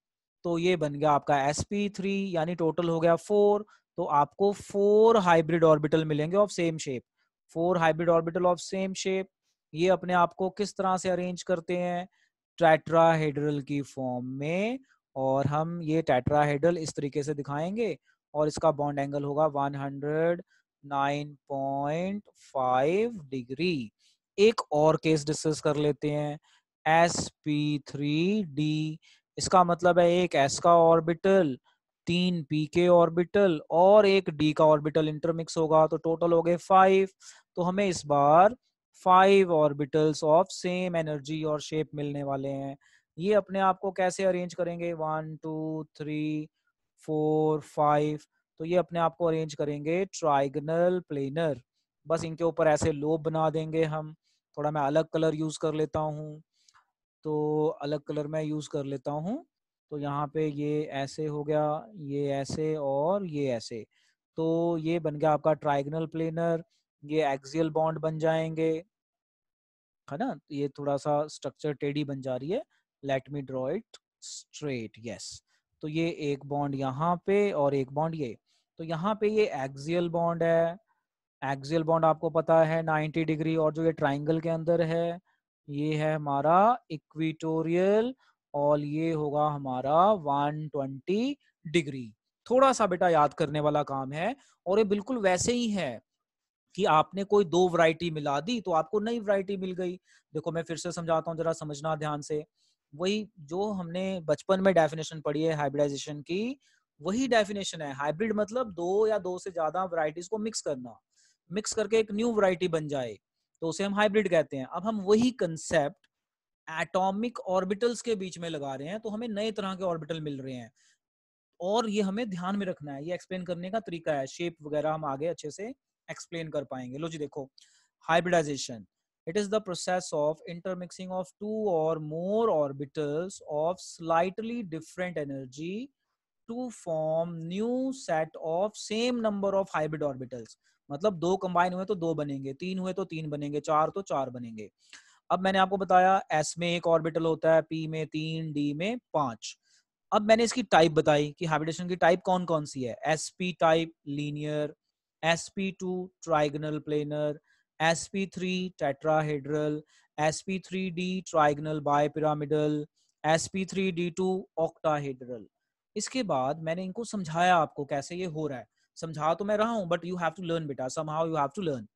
तो ये बन गया आपका sp3, यानी टोटल हो गया 4। तो आपको 4 हाइब्रिड ऑर्बिटल मिलेंगे of same shape, 4 hybrid orbital of same shape. ये अपने आप को किस तरह से अरेंज करते हैं, टेट्राहेड्रल की फॉर्म में, और हम ये टेट्राहेड्रल इस तरीके से दिखाएंगे, और इसका बॉन्ड एंगल होगा 109.5 डिग्री। एक और केस डिस्कस कर लेते हैं, sp3d, इसका मतलब है एक s का ऑर्बिटल, 3 p के ऑर्बिटल और एक d का ऑर्बिटल इंटरमिक्स होगा, तो टोटल हो गए 5। तो हमें इस बार 5 ऑर्बिटल्स ऑफ सेम एनर्जी और शेप मिलने वाले हैं। ये अपने आप को कैसे अरेंज करेंगे, 1 2 3 4 5, तो ये अपने आप को अरेंज करेंगे ट्राइगनल प्लेनर, बस इनके ऊपर ऐसे लोब बना देंगे हम। थोड़ा मैं अलग कलर यूज कर लेता हूँ, तो अलग कलर मैं यूज कर लेता हूँ। तो यहाँ पे ये ऐसे हो गया, ये ऐसे और ये ऐसे। तो ये बन गया आपका ट्राइगोनल प्लेनर। ये एक्सियल बॉन्ड बन जाएंगे, है ना। ये थोड़ा सा स्ट्रक्चर टेढ़ी बन जा रही है। Let me draw it straight, yes. तो ये एक बॉन्ड यहाँ पे और एक बॉन्ड ये। तो यहाँ पे ये एक्सियल बॉन्ड है। एक्सियल बॉन्ड आपको पता है 90 डिग्री, और जो ये ट्राइंगल के अंदर है ये है हमारा इक्वेटोरियल, और ये होगा हमारा 120 डिग्री। थोड़ा सा बेटा याद करने वाला काम है, और ये बिल्कुल वैसे ही है कि आपने कोई दो वैरायटी मिला दी तो आपको नई वैरायटी मिल गई। देखो मैं फिर से समझाता हूँ, जरा समझना ध्यान से। वही जो हमने बचपन में डेफिनेशन पढ़ी है हाइब्रिडाइजेशन की, वही डेफिनेशन है। हाइब्रिड मतलब दो या दो से ज्यादा वैरायटीज को मिक्स करना, मिक्स करके एक न्यू वैरायटी बन जाए, तो उसे हम हाइब्रिड कहते हैं। अब हम वही कंसेप्ट एटॉमिक ऑर्बिटल्स के बीच में लगा रहे हैं, तो हमें नए तरह के ऑर्बिटल मिल रहे हैं, और ये हमें ध्यान में रखना है। ये एक्सप्लेन करने का तरीका है, शेप वगैरह हम आगे अच्छे से एक्सप्लेन कर पाएंगे। लो जी देखो, hybridisation, it is the process of intermixing of two or more orbitals of slightly different energy to form new set of same number of hybrid orbitals। मतलब दो कंबाइन हुए तो दो बनेंगे, तीन हुए तो तीन बनेंगे, चार तो चार बनेंगे। अब मैंने आपको बताया S में एक ऑर्बिटल होता है, P में तीन, D में पांच। अब मैंने इसकी टाइप बताई कि हाइब्रिडेशन की टाइप कौन कौन सी है। sp type linear, sp2 trigonal planar, sp3 tetrahedral, sp3d trigonal bipyramidal, sp3d2 octahedral. इसके बाद मैंने इनको समझाया आपको कैसे ये हो रहा है। समझा तो मैं रहा हूं, but you have to learn बेटा, somehow you have to learn.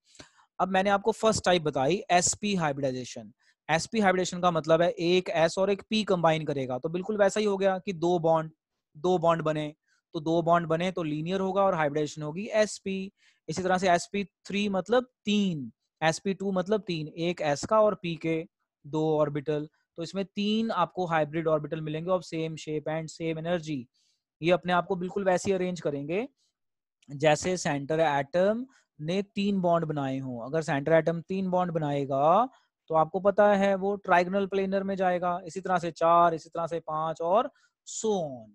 अब मैंने आपको फर्स्ट टाइप बताई sp हाइब्रिडाइजेशन। sp हाइब्रिडेशन का मतलब है एक s और एक p कंबाइन करेगा, तो बिल्कुल वैसा ही हो गया कि दो बॉन्ड बने, तो दो बॉन्ड बने तो लीनियर होगा और हाइब्रिडेशन होगी sp। इसी तरह से sp3 मतलब तीन, sp2 मतलब तीन, एक s का और p के दो ऑर्बिटल, तो इसमें तीन आपको हाइब्रिड ऑर्बिटल मिलेंगे of same shape and same energy. ये अपने आप को बिल्कुल वैसे अरेंज करेंगे जैसे सेंटर एटम ने तीन बॉन्ड बनाए हों। अगर सेंटर एटम तीन बॉन्ड बनाएगा तो आपको पता है वो ट्राइगोनल प्लेनर में जाएगा। इसी तरह से चार, इसी तरह से पांच, और सो ऑन।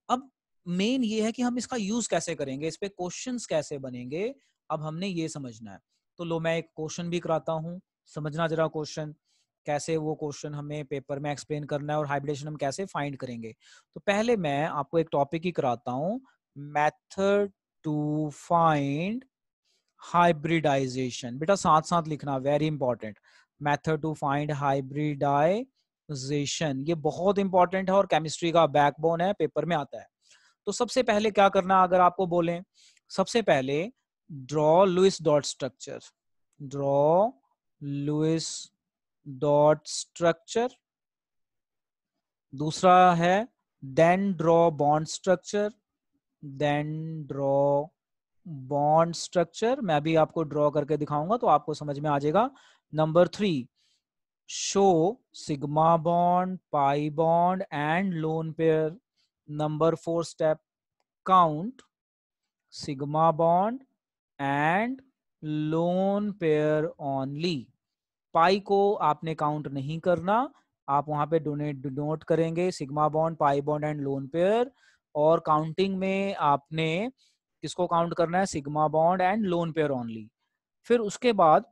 अब मेन ये है कि हम इसका यूज कैसे करेंगे, इस पे क्वेश्चंस कैसे बनेंगे, अब हमने ये समझना है। तो लो मैं एक क्वेश्चन भी कराता हूँ, समझना जरा क्वेश्चन कैसे, वो क्वेश्चन हमें पेपर में एक्सप्लेन करना है और हाइब्रिडेशन हम कैसे फाइंड करेंगे। तो पहले मैं आपको एक टॉपिक ही कराता हूँ, मेथड टू फाइंड हाइब्रिडाइजेशन। बेटा साथ साथ लिखना, very important. Method to find hybridisation, ये बहुत इंपॉर्टेंट है और केमिस्ट्री का बैकबोन है, पेपर में आता है। तो सबसे पहले क्या करना अगर आपको बोलें, सबसे पहले draw Lewis dot structure, draw Lewis dot structure. दूसरा है then draw bond structure, then draw bond structure. मैं भी आपको ड्रॉ करके दिखाऊंगा तो आपको समझ में आ जाएगा। Number 3, show sigma bond, pi bond and lone pair. Number 4 step, count sigma bond and lone pair only. Pi को आपने काउंट नहीं करना, आप वहां पे डोनेट करेंगे sigma bond, pi bond and lone pair, और काउंटिंग में आपने किसको काउंट करना है, sigma bond and lone pair only. फिर उसके बाद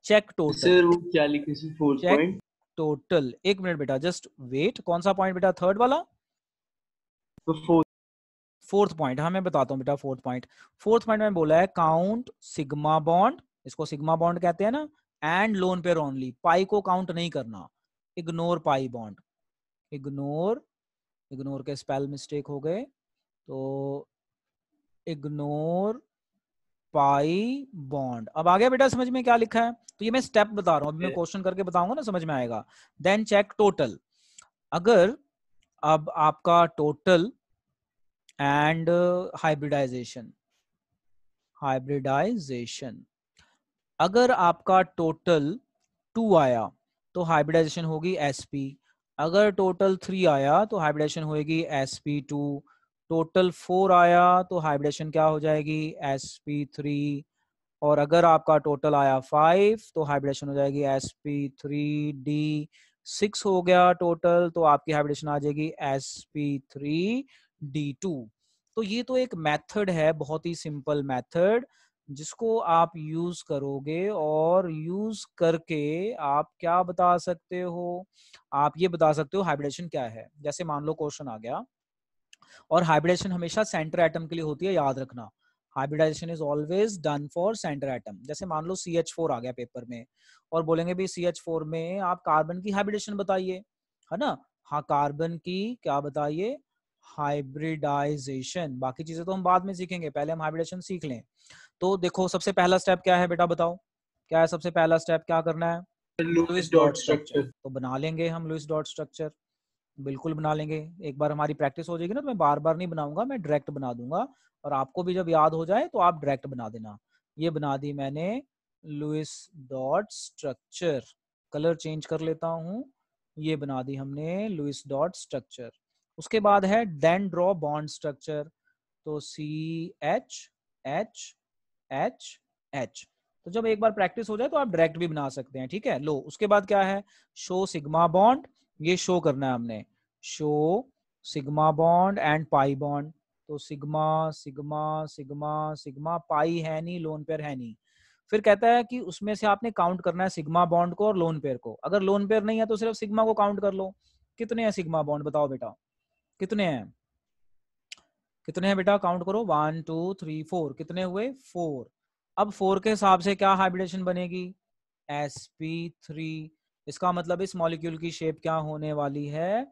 चेक टोटल, सर वो क्या लिखे sir fourth check point? Total. एक मिनट बेटा, जस्ट वेट। कौन सा पॉइंट बेटा, थर्ड वाला? तो फोर्थ। फोर्थ पॉइंट, हाँ मैं बताता हूँ बेटा फोर्थ पॉइंट। फोर्थ पॉइंट में बोला है काउंट सिग्मा बॉन्ड, इसको सिग्मा बॉन्ड कहते हैं ना, and lone pair only. Pi को काउंट नहीं करना, ignore pi bond, ignore, ignore के स्पेल मिस्टेक हो गए, तो इग्नोर पाई बॉन्ड। अब आ गया बेटा समझ में क्या लिखा है? तो ये मैं स्टेप बता रहा हूँ, अभी मैं क्वेश्चन करके बताऊंगा ना, समझ में आएगा। देन चेक टोटल, अगर अब आपका टोटल एंड हाइब्रिडाइजेशन, हाइब्रिडाइजेशन अगर आपका टोटल 2 आया तो हाइब्रिडाइजेशन होगी sp। अगर टोटल 3 आया तो हाइब्रिडेशन होगी sp2। टोटल 4 आया तो हाइब्रिडेशन क्या हो जाएगी, sp3। और अगर आपका टोटल आया 5 तो हाइब्रिडेशन हो जाएगी sp3d6 हो गया टोटल, तो आपकी हाइब्रिडेशन आ जाएगी sp3d2। तो ये तो एक मेथड है, बहुत ही सिंपल मेथड, जिसको आप यूज करोगे और यूज करके आप क्या बता सकते हो, आप ये बता सकते हो हाइब्रिडेशन क्या है। जैसे मान लो क्वेश्चन आ गया, और हाइब्रिडेशन हमेशा सेंटर एटम के लिए होती है, याद रखना। Hybridisation is always done for centre atom. जैसे मान लो CH4 आ गया पेपर में, और बोलेंगे भी CH4 में आप कार्बन की हाइब्रिडेशन बताइए, है ना। हाँ, कार्बन की क्या बताइए, हाइब्रिडाइजेशन। बाकी चीजें तो हम बाद में सीखेंगे, पहले हम हाइब्रिडेशन सीख लें। तो देखो सबसे पहला स्टेप क्या है बेटा, बताओ क्या है सबसे पहला स्टेप, क्या करना है, Lewis Lewis dot dot structure. Structure. तो बना लेंगे हम लुईस डॉट स्ट्रक्चर, बिल्कुल बना लेंगे। एक बार हमारी प्रैक्टिस हो जाएगी ना, तो मैं बार बार नहीं बनाऊंगा, मैं डायरेक्ट बना दूंगा, और आपको भी जब याद हो जाए तो आप डायरेक्ट बना देना। ये बना दी मैंने Lewis dot structure, colour change कर लेता हूँ। ये बना दी हमने लुईस डॉट स्ट्रक्चर। उसके बाद है देन ड्रॉ बॉन्ड स्ट्रक्चर, तो CH H H। तो जब एक बार प्रैक्टिस हो जाए तो आप डायरेक्ट भी बना सकते हैं, ठीक है। लो उसके बाद क्या है, शो सिग्मा बॉन्ड, ये शो करना है हमने, show sigma bond and pi bond. तो सिग्मा सिग्मा सिग्मा सिग्मा, पाई है नहीं, लोन पेयर है नहीं। फिर कहता है कि उसमें से आपने काउंट करना है सिग्मा बॉन्ड को और लोन पेयर को। अगर लोन पेयर नहीं है तो सिर्फ सिग्मा को काउंट कर लो। कितने हैं सिग्मा बॉन्ड, बताओ बेटा कितने हैं, कितने हैं बेटा, काउंट करो, 1 2 3 4, कितने हुए 4। अब 4 के हिसाब से क्या हाइब्रिडेशन बनेगी, sp3। इसका मतलब इस मॉलिक्यूल की शेप क्या होने वाली है,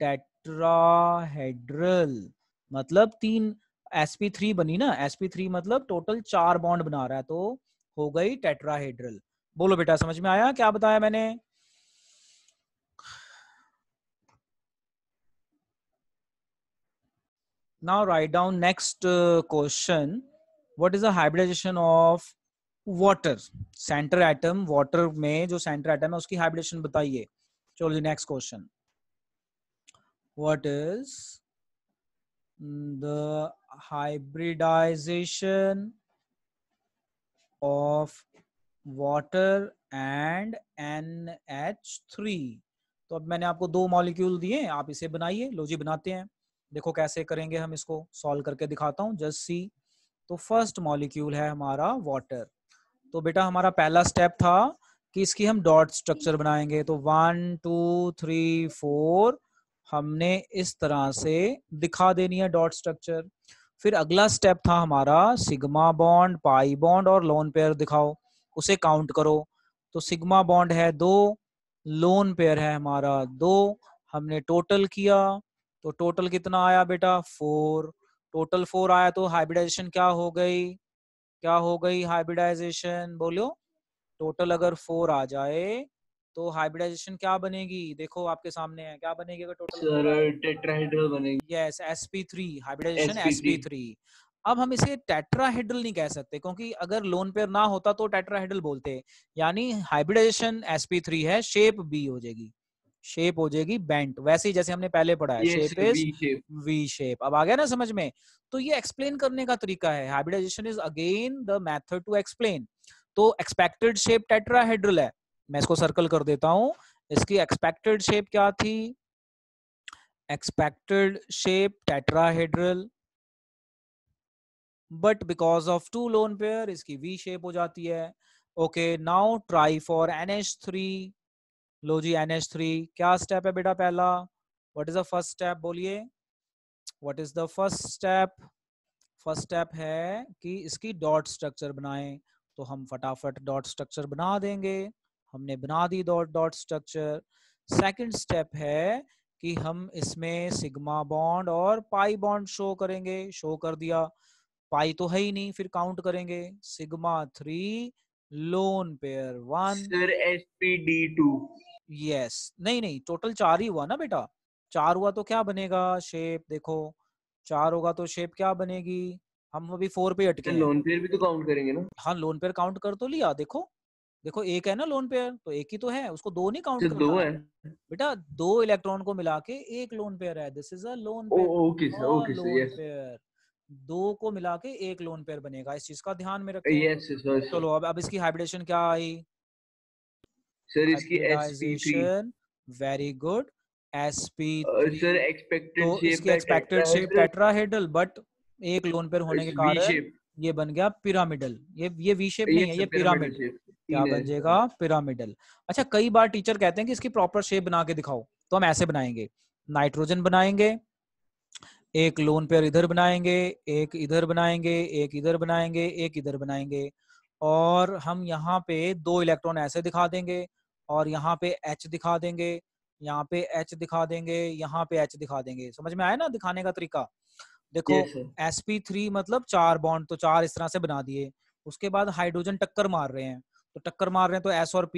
टेट्राहेड्रल। मतलब 3 sp3 बनी ना, sp3 मतलब टोटल 4 बॉन्ड बना रहा है, तो हो गई टेट्राहेड्रल। बोलो बेटा समझ में आया क्या बताया मैंने। Now write down next question. What is the hybridization of water? Center atom, water में जो center atom है उसकी hybridization बताइए। चलो जी next question. What is the hybridization of water and NH3? तो अब मैंने आपको 2 मॉलिक्यूल दिए, आप इसे बनाइए। लो जी बनाते हैं, देखो कैसे करेंगे हम इसको, सॉल्व करके दिखाता हूँ, जस्ट सी। तो फर्स्ट मॉलिक्यूल है हमारा वाटर। तो बेटा हमारा पहला स्टेप था कि इसकी हम डॉट स्ट्रक्चर बनाएंगे। तो 1 2 3 4 हमने इस तरह से दिखा देनी है डॉट स्ट्रक्चर। फिर अगला स्टेप था हमारा सिग्मा बॉन्ड, पाई बॉन्ड और लोन पेयर दिखाओ, उसे काउंट करो। तो सिग्मा बॉन्ड है 2, लोन पेयर है हमारा 2, हमने टोटल किया, तो टोटल कितना आया बेटा 4। टोटल 4 आया तो हाइब्रिडाइजेशन क्या हो गई, क्या हो गई हाइब्रिडाइजेशन, बोलो। टोटल अगर 4 आ जाए तो हाइब्रिडाइजेशन क्या बनेगी, देखो आपके सामने है, क्या बनेगी अगर टोटल 4 आए। सर टेट्राहेड्रल बनेगी। Yes sp3, hybridisation sp3। sp3। अब हम इसे टेट्राहेड्रल नहीं कह सकते, क्योंकि अगर लोन पेयर ना होता तो टेट्राहेड्रल बोलते, यानी हाइब्रिडाइजेशन sp3 है, शेप बी हो जाएगी, शेप हो जाएगी बेंट, वैसे ही जैसे हमने पहले पढ़ा है, yes shape sir, is V shape. V shape. अब आ गया ना समझ में। तो ये एक्सप्लेन करने का तरीका है, hybridisation is again the method to explain. तो एक्सपेक्टेड शेप टेट्राहेड्रल है, मैं इसको सर्कल कर देता हूं। इसकी एक्सपेक्टेड शेप क्या थी, expected shape tetrahedral, but because of 2 lone pair इसकी V shape हो जाती है। Okay, now try for NH3। Low ji NH3 क्या स्टेप है बेटा पहला, what is the first step बोलिए, what is the first step। First step है कि इसकी डॉट स्ट्रक्चर बनाएं, तो हम फटाफट डॉट स्ट्रक्चर बना देंगे, हमने बना दी dot dot structure. Second step है कि हम इसमें सिग्मा बॉन्ड और पाई बॉन्ड शो करेंगे, शो कर दिया। पाई तो है ही नहीं, फिर काउंट करेंगे, sigma 3 lone pair 1। Sir sp_d2। Yes, नहीं नहीं टोटल 4 ही हुआ ना बेटा, 4 हुआ तो क्या बनेगा शेप, देखो 4 होगा तो शेप क्या बनेगी, हम अभी 4 पे अटके सर हैं। लोन पेयर भी तो काउंट करेंगे ना। हाँ लोन पेयर काउंट कर तो लिया, देखो देखो एक है ना लोन पेयर, तो एक ही तो है, उसको 2 नहीं काउंट सर दो करना है। बेटा, 2 इलेक्ट्रॉन को मिला के एक लोन पेयर है, this is a lone pair, okay sir, okay sir, loan yes. Pair. दो को मिला के एक लोन पेयर बनेगा, इस चीज का ध्यान में रखें। Yes sir. चलो अब इसकी हाइब्रिडेशन क्या आई? सर इसकी sp3 hybridisation, very good, sp3। Sir तो एक्सपेक्टेड शेप इसकी expected shape tetrahedral tetrahedral, but एक लोन पेयर होने के वी कारण शेप। ये बन गया पिरामिडल। ये वी शेप नहीं है, यस ये पिरामिडल पिरामिड। शेप क्या तीन है बन इसका। जाएगा? पिरामिडल। अच्छा, कई बार टीचर कहते हैं कि इसकी प्रॉपर शेप बना के दिखाओ, तो हम ऐसे बनाएंगे। नाइट्रोजन बनाएंगे, एक लोन पेयर इधर बनाएंगे, एक इधर बनाएंगे, एक इधर बनाएंगे, एक इधर बनाएंगे, और हम यहाँ पे दो इलेक्ट्रॉन ऐसे दिखा देंगे, और यहाँ पे H दिखा देंगे, यहाँ पे H दिखा देंगे, यहाँ पे H दिखा देंगे। समझ में आया ना दिखाने का तरीका? देखो, यस सर। sp3 मतलब 4 बॉन्ड, तो 4 इस तरह से बना दिए। उसके बाद हाइड्रोजन टक्कर मार रहे हैं, तो टक्कर मार रहे हैं तो S और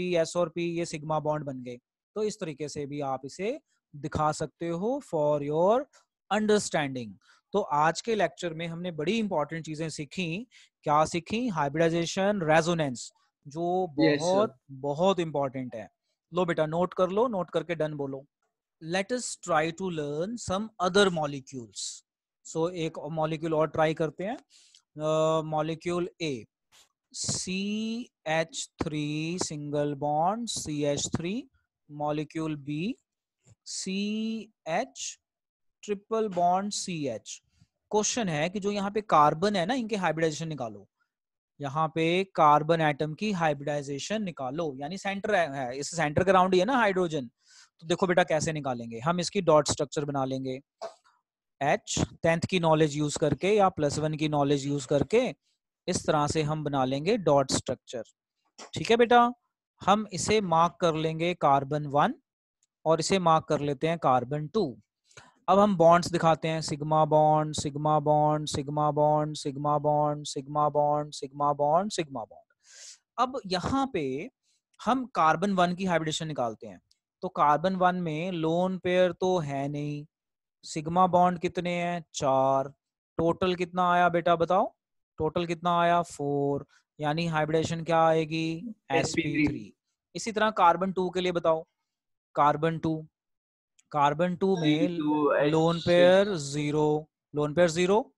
P ये सिग्मा बॉन्ड बन गए। तो इस तरीके से भी आप इसे दिखा सकते हो फॉर योर अंडरस्टैंडिंग। तो आज के लेक्चर में हमने बड़ी इंपॉर्टेंट चीजें सीखी। क्या सीखी? हाइब्रिडाइजेशन, रेजोनेंस, जो यस सर। बहुत बहुत इंपॉर्टेंट है। लो बेटा, नोट कर लो, नोट करके डन बोलो। Let us try to learn some other molecules. So एक मॉलिक्यूल और ट्राई करते हैं। Molecule A, CH3 single bond CH3। Molecule B, CH triple bond CH। Question है कि जो यहाँ पे कार्बन है ना, इनके हाइब्रिडाइजेशन निकालो। यहाँ पे कार्बन एटम की हाइब्रिडाइजेशन निकालो, यानी सेंटर है, इस सेंटर के अराउंड ही है ना हाइड्रोजन। तो देखो बेटा कैसे निकालेंगे हम। इसकी डॉट स्ट्रक्चर बना लेंगे। H 10th की नॉलेज यूज करके या +1 की नॉलेज यूज करके इस तरह से हम बना लेंगे डॉट स्ट्रक्चर। ठीक है बेटा, हम इसे मार्क कर लेंगे कार्बन 1 और इसे मार्क कर लेते हैं कार्बन 2। अब हम बॉन्ड्स दिखाते हैं, sigma bond, sigma bond, sigma bond, sigma bond, sigma bond, sigma bond, sigma bond. अब यहाँ पे हम कार्बन 1 की हाइब्रिडेशन निकालते हैं। तो कार्बन 1 में लोन पेयर तो है नहीं, सिग्मा बॉन्ड कितने हैं? 4। टोटल कितना आया बेटा बताओ? टोटल कितना आया? 4। यानी हाइब्रिडेशन क्या आएगी? sp3 sp3। इसी तरह कार्बन 2 के लिए बताओ। कार्बन 2, कार्बन 2 में lone pair 2h6 0, lone pair 0,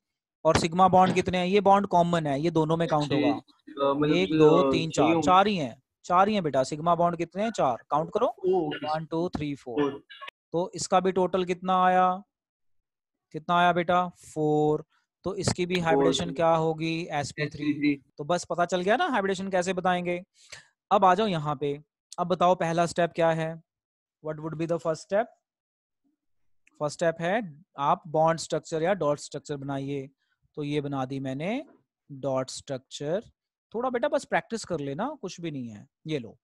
और सिग्मा बॉन्ड कितने हैं? ये बॉन्ड कॉमन है, ये दोनों में काउंट होगा। 1 2 मतलब 3 सही 4, होंगे। 4 ही हैं, 4 ही हैं बेटा। सिग्मा बॉन्ड कितने हैं? 4, काउंट करो। ओके 1 2 3 4। फोर तो इसका भी टोटल कितना आया? कितना आया बेटा? 4। तो इसकी भी फोर हाइब्रिडेशन क्या होगी? sp3। sp3 तो बस पता चल गया ना हाइब्रिडेशन कैसे बताएंगे। अब आ जाओ यहाँ पे। अब बताओ पहला स्टेप क्या है? What would be the first step? First step है आप बॉन्ड स्ट्रक्चर या डॉट स्ट्रक्चर बनाइए। तो ये बना दी मैंने डॉट स्ट्रक्चर। थोड़ा बेटा बस प्रैक्टिस कर लेना, कुछ भी नहीं है। ये लो,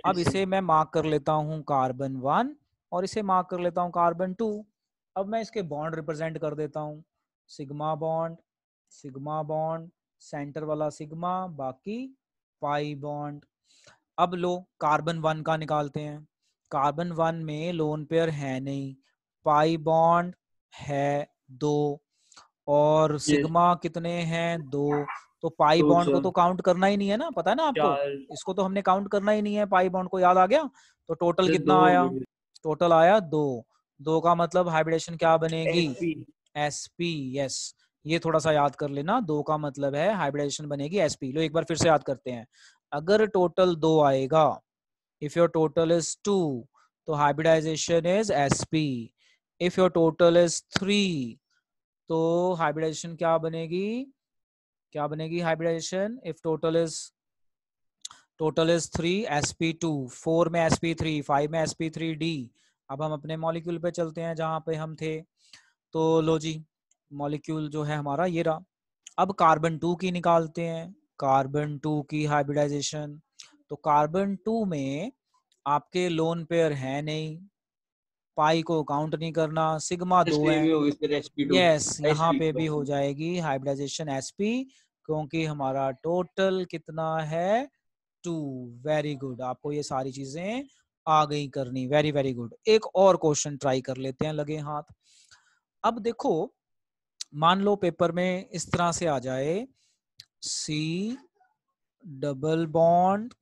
अब यस इसे मैं मार्क कर लेता हूँ कार्बन 1 और इसे मार्क कर लेता हूँ कार्बन 2। अब मैं इसके बॉन्ड रिप्रेजेंट कर देता हूँ। Sigma bond, sigma bond, centre वाला सिग्मा, बाकी पाई बॉन्ड। अब लो कार्बन 1 का निकालते हैं। कार्बन 1 में लोन पेयर है नहीं, पाई बॉन्ड है 2, और यस सिग्मा कितने हैं? 2। तो पाई तो बॉन्ड को सर तो काउंट करना ही नहीं है ना, पता है ना आपको? 4 इसको तो हमने काउंट करना ही नहीं है, पाई बॉन्ड को, याद आ गया? तो टोटल सर कितना 2 आया? टोटल आया 2। 2 का मतलब हाइब्रिडेशन क्या बनेगी? sp sp। यस, ये थोड़ा सा याद कर लेना। 2 का मतलब है हाइब्रिडेशन बनेगी sp। लो एक बार फिर से याद करते हैं। अगर टोटल 2 आएगा, इफ योर टोटल इज 2, तो hybridisation is sp। If your total is 3, तो हाइब्रिडाइजेशन क्या बनेगी? क्या बनेगी hybridisation? If total is 3, sp2। 4 में sp3, 5 में sp3d। अब हम अपने मॉलिक्यूल पे चलते हैं जहां पे हम थे। तो लो जी, मॉलिक्यूल जो है हमारा ये रहा। अब कार्बन 2 की निकालते हैं। कार्बन 2 की हाइब्रिडाइजेशन। तो कार्बन 2 में आपके लोन पेयर है नहीं, पाई को काउंट नहीं करना, सिग्मा 2 इसलिए है। भी होगी फिर sp2 यस, यहाँ पे भी हो sp जाएगी हाइब्रिडाइजेशन sp, क्योंकि हमारा टोटल कितना है? 2। वेरी गुड, आपको ये सारी चीजें आ गई करनी। Very very good. एक और क्वेश्चन ट्राई कर लेते हैं, लगे हाथ। अब देखो, मान लो पेपर में इस तरह से आ जाए, C डबल बॉन्ड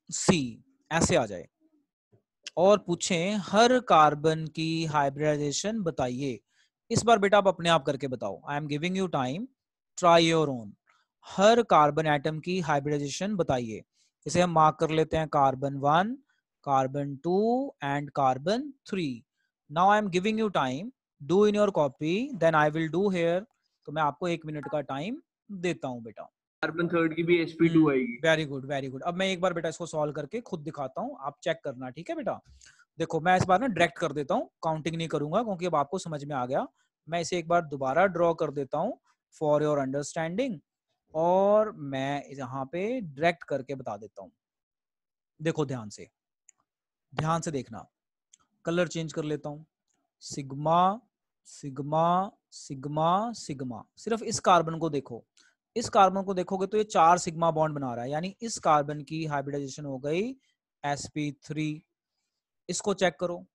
C, ऐसे आ जाए, और पूछें हर कार्बन की हाइब्रिडाइजेशन बताइए। इस बार बेटा आप अपने आप करके बताओ, I am giving you time, try your own. हर कार्बन एटम की हाइब्रिडाइजेशन बताइए। इसे हम मार्क कर लेते हैं, carbon 1, carbon 2 and carbon 3। Now I am giving you time, do in your copy, then I will do here. तो मैं आपको 1 मिनट का टाइम देता हूं बेटा। कार्बन थर्ड की भी sp2 आएगी। Very good very good. अब मैं एक बार बेटा इसको सॉल्व करके खुद दिखाता हूँ, आप चेक करना, ठीक है बेटा। देखो मैं इस बार ना डायरेक्ट कर देता हूँ, काउंटिंग नहीं करूंगा क्योंकि अब आपको समझ में आ गया। मैं इसे एक बार दोबारा ड्रॉ कर देता हूँ फॉर योर अंडरस्टैंडिंग, और मैं यहाँ पे डायरेक्ट करके बता देता हूँ। देखो ध्यान से देखना, कलर चेंज कर लेता हूँ। Sigma sigma sigma sigma. सिर्फ इस कार्बन को देखो, इस कार्बन को देखोगे तो ये 4 सिग्मा बॉन्ड बना रहा है, यानी इस कार्बन की हाइब्रिडाइजेशन हो गई sp3। इसको चेक करो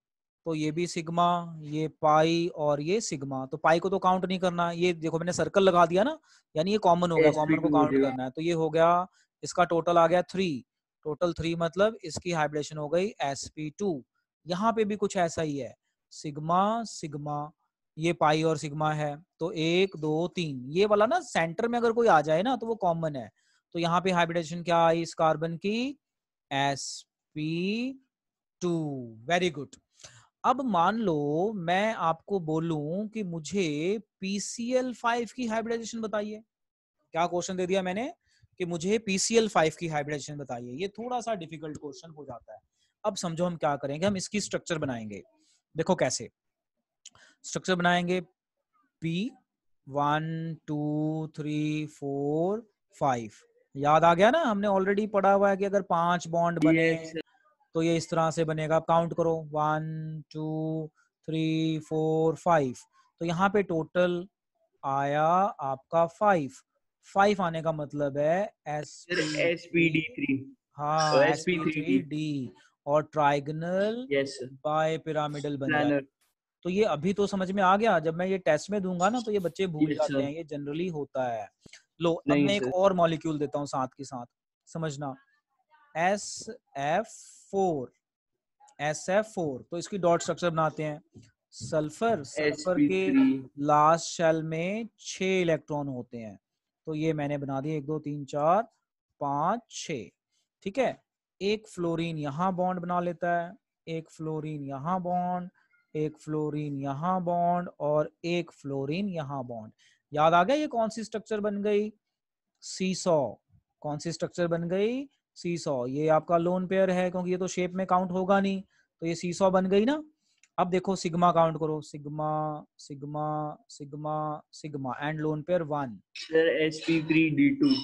तो ये भी सिग्मा, ये पाई और ये सिग्मा। तो पाई को तो काउंट नहीं करना, ये देखो मैंने सर्कल लगा दिया ना, यानी ये कॉमन हो गया, कॉमन को sp2 हो काउंट जाएगा। करना है। तो ये हो गया, इसका टोटल आ गया 3, टोटल 3 मतलब इसकी हाइब्रिडेशन हो गई sp2। यहाँ पे भी कुछ ऐसा ही है, सिग्मा सिग्मा, ये पाई और सिग्मा है। तो 1 2 3, ये वाला ना सेंटर में अगर कोई आ जाए ना तो वो कॉमन है। तो यहाँ पे हाइब्रिडेशन क्या आई इस कार्बन की, sp2। Very good. अब मान लो मैं आपको बोलूं कि मुझे PCl5 की हाइब्रिडाइजेशन बताइए। क्या क्वेश्चन दे दिया मैंने कि मुझे PCl5 की हाइब्रिडाइजेशन बताइए। ये थोड़ा सा डिफिकल्ट क्वेश्चन हो जाता है। अब समझो हम क्या करेंगे, हम इसकी स्ट्रक्चर बनाएंगे। देखो कैसे स्ट्रक्चर बनाएंगे, P1 2 3 4 5। याद आ गया ना, हमने ऑलरेडी पढ़ा हुआ है कि अगर 5 बॉन्ड बने yes sir। तो ये इस तरह से बनेगा। आप काउंट करो, 1 2 3 4 5। तो यहाँ पे टोटल आया आपका 5। 5 आने का मतलब है सर sp3, sp3 हाँ sp3d। sp3d, और trigonal yes sir। Bipyramidal बन जाए। planar। तो ये अभी तो समझ में आ गया, जब मैं ये टेस्ट में दूंगा ना तो ये बच्चे भूल yes जाते sir। हैं, ये जनरली होता है। लो अब नहीं मैं एक सर। और मॉलिक्यूल देता हूँ साथ के साथ, समझना, SF4। SF4 तो इसकी डॉट स्ट्रक्चर बनाते हैं। सल्फर, सल्फर के sp3 लास्ट शेल में 6 इलेक्ट्रॉन होते हैं। तो ये मैंने बना दिए 1 2 3 4 5 6। ठीक है, एक फ्लोरीन यहाँ बॉन्ड बना लेता है, एक फ्लोरीन यहाँ बॉन्ड, एक फ्लोरीन यहाँ बॉन्ड, और एक फ्लोरीन यहाँ बॉन्ड। याद आ गया ये कौन सी स्ट्रक्चर बन गई, सीसॉ। कौन सी स्ट्रक्चर बन गई, सीसॉ। ये आपका लोन पेयर है क्योंकि ये तो शेप में काउंट होगा नहीं, तो ये सीसॉ बन गई ना। अब देखो सिग्मा काउंट करो, sigma sigma sigma sigma and lone pair 1। Sir sp3d2।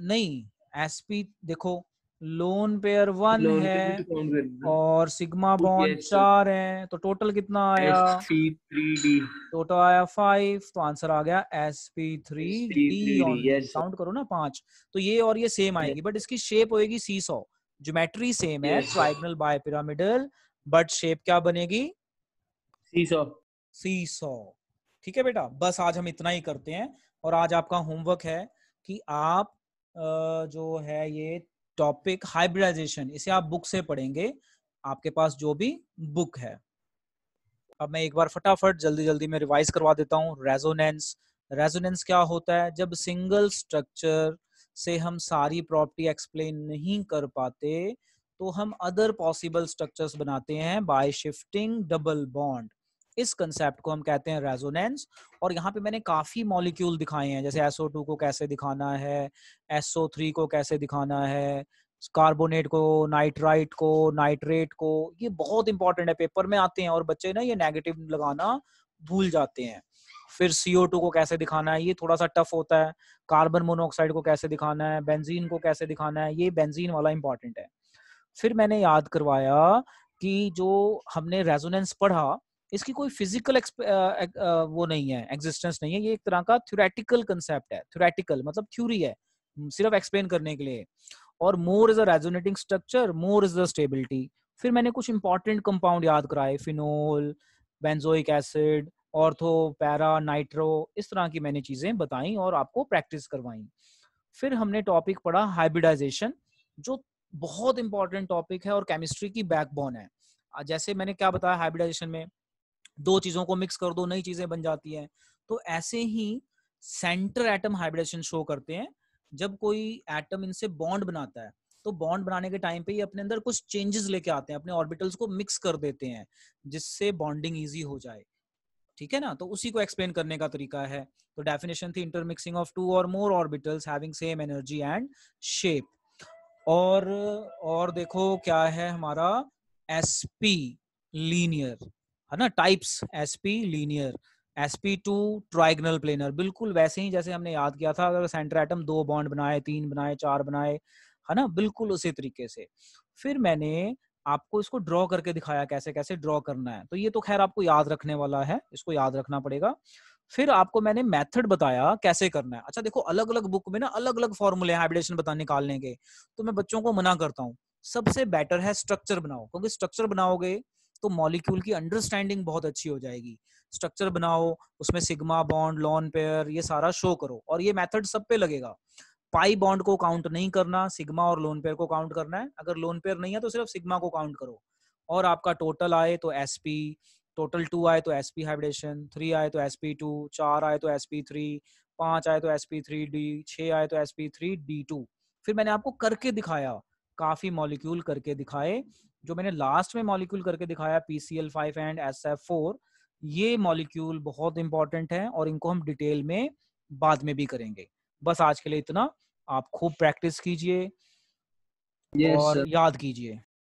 नहीं, एसपी देखो, लोन पेयर 1 लोन पे भी है तो काउंट करना और सिग्मा बॉन्ड yes sir। 4 है, तो टोटल कितना आया, sp3d। टोटल आया 5। तो आंसर आ गया sp3d sp3d only. yes sir। Count करो ना 5। तो ये और ये सेम आएगी, बट इसकी शेप होएगी सीसॉ। ज्योमेट्री सेम है, yes sir। Trigonal bipyramidal, but shape क्या बनेगी, सीसॉ। सीसॉ। ठीक है बेटा, बस आज हम इतना ही करते हैं। और आज आपका होमवर्क है कि आप जो है ये टॉपिक हाइब्रिडाइजेशन, इसे आप बुक से पढ़ेंगे, आपके पास जो भी बुक है। अब मैं एक बार फटाफट जल्दी जल्दी में रिवाइज करवा देता हूँ। रेजोनेंस, रेजोनेंस क्या होता है, जब सिंगल स्ट्रक्चर से हम सारी प्रॉपर्टी एक्सप्लेन नहीं कर पाते तो हम अदर पॉसिबल स्ट्रक्चर्स बनाते हैं बाय शिफ्टिंग डबल बॉन्ड। इस कंसेप्ट को हम कहते हैं रेजोनेंस। और यहाँ पे मैंने काफी मॉलिक्यूल दिखाए हैं, जैसे SO2 को कैसे दिखाना है, SO3 को कैसे दिखाना है, कार्बोनेट को, नाइट्राइट को, नाइट्रेट को। ये बहुत इंपॉर्टेंट है, पेपर में आते हैं और बच्चे ना ये नेगेटिव लगाना भूल जाते हैं। फिर CO2 को कैसे दिखाना है, ये थोड़ा सा टफ होता है। कार्बन मोनोऑक्साइड को कैसे दिखाना है, बेंजीन को कैसे दिखाना है, ये बेंजीन वाला इंपॉर्टेंट है। फिर मैंने याद करवाया कि जो हमने रेजोनेंस पढ़ा, इसकी कोई फिजिकल वो नहीं है, एग्जिस्टेंस नहीं है, ये एक तरह का थ्योरेटिकल कंसेप्ट है। थ्योरेटिकल मतलब थ्योरी है, सिर्फ एक्सप्लेन करने के लिए। और more is a resonating structure, more is the stability. फिर मैंने कुछ इंपॉर्टेंट कंपाउंड याद कराए, phenol, benzoic acid, ortho, para, nitro, इस तरह की मैंने चीजें बताई और आपको प्रैक्टिस करवाई। फिर हमने टॉपिक पढ़ा हाइब्रिडाइजेशन, जो बहुत इंपॉर्टेंट टॉपिक है और केमिस्ट्री की बैकबोन है। जैसे मैंने क्या बताया हाइब्रिडाइजेशन में, दो चीजों को मिक्स कर दो, नई चीजें बन जाती हैं। तो ऐसे ही सेंटर एटम हाइब्रिडेशन शो करते हैं। जब कोई एटम इनसे बॉन्ड बनाता है, तो बॉन्ड बनाने के टाइम पे ये अपने अंदर कुछ चेंजेस लेके आते हैं, अपने ऑर्बिटल्स को मिक्स कर देते हैं, जिससे बॉन्डिंग इजी हो जाए। ठीक है ना, तो उसी को एक्सप्लेन करने का तरीका है। तो डेफिनेशन थी इंटरमिक्सिंग ऑफ टू और more orbitals having same energy and shape. और देखो क्या है हमारा sp लीनियर, है ना, types sp linear, sp2 trigonal planar, बिल्कुल वैसे ही जैसे हमने याद किया था, अगर सेंटर एटम 2 बॉन्ड बनाए, 3 बनाए, 4 बनाए, है ना, बिल्कुल उसी तरीके से। फिर मैंने आपको इसको ड्रॉ करके दिखाया कैसे कैसे ड्रॉ करना है। तो ये तो खैर आपको याद रखने वाला है, इसको याद रखना पड़ेगा। फिर आपको मैंने मेथड बताया कैसे करना है। अच्छा देखो, अलग अलग बुक में ना अलग अलग फॉर्मूले हैं हाइब्रिडेशन बताने निकालने के, तो मैं बच्चों को मना करता हूँ। सबसे बेटर है स्ट्रक्चर बनाओ, क्योंकि स्ट्रक्चर बनाओगे तो मॉलिक्यूल की अंडरस्टैंडिंग बहुत अच्छी हो जाएगी। स्ट्रक्चर बनाओ, उसमें सिग्मा बॉन्ड, लॉन पेयर, ये सारा शो करो, और ये मेथड सब पे लगेगा। पाई बॉन्ड को काउंट नहीं करना, सिग्मा और लोन पेयर को काउंट करना है। अगर लोन पेयर नहीं है तो सिर्फ सिग्मा को काउंट करो। और आपका टोटल आए तो sp, टोटल 2 आए तो sp हाइब्रिडेशन, 3 आए तो sp2, 4 आए तो sp3, 5 आए तो sp3d, 6 आए तो sp3d2। फिर मैंने आपको करके दिखाया, काफी मॉलिक्यूल करके दिखाए। जो मैंने लास्ट में मॉलिक्यूल करके दिखाया PCl5 एंड SF4, ये मॉलिक्यूल बहुत इंपॉर्टेंट है और इनको हम डिटेल में बाद में भी करेंगे। बस आज के लिए इतना। आप खूब प्रैक्टिस कीजिए यस और सर। याद कीजिए।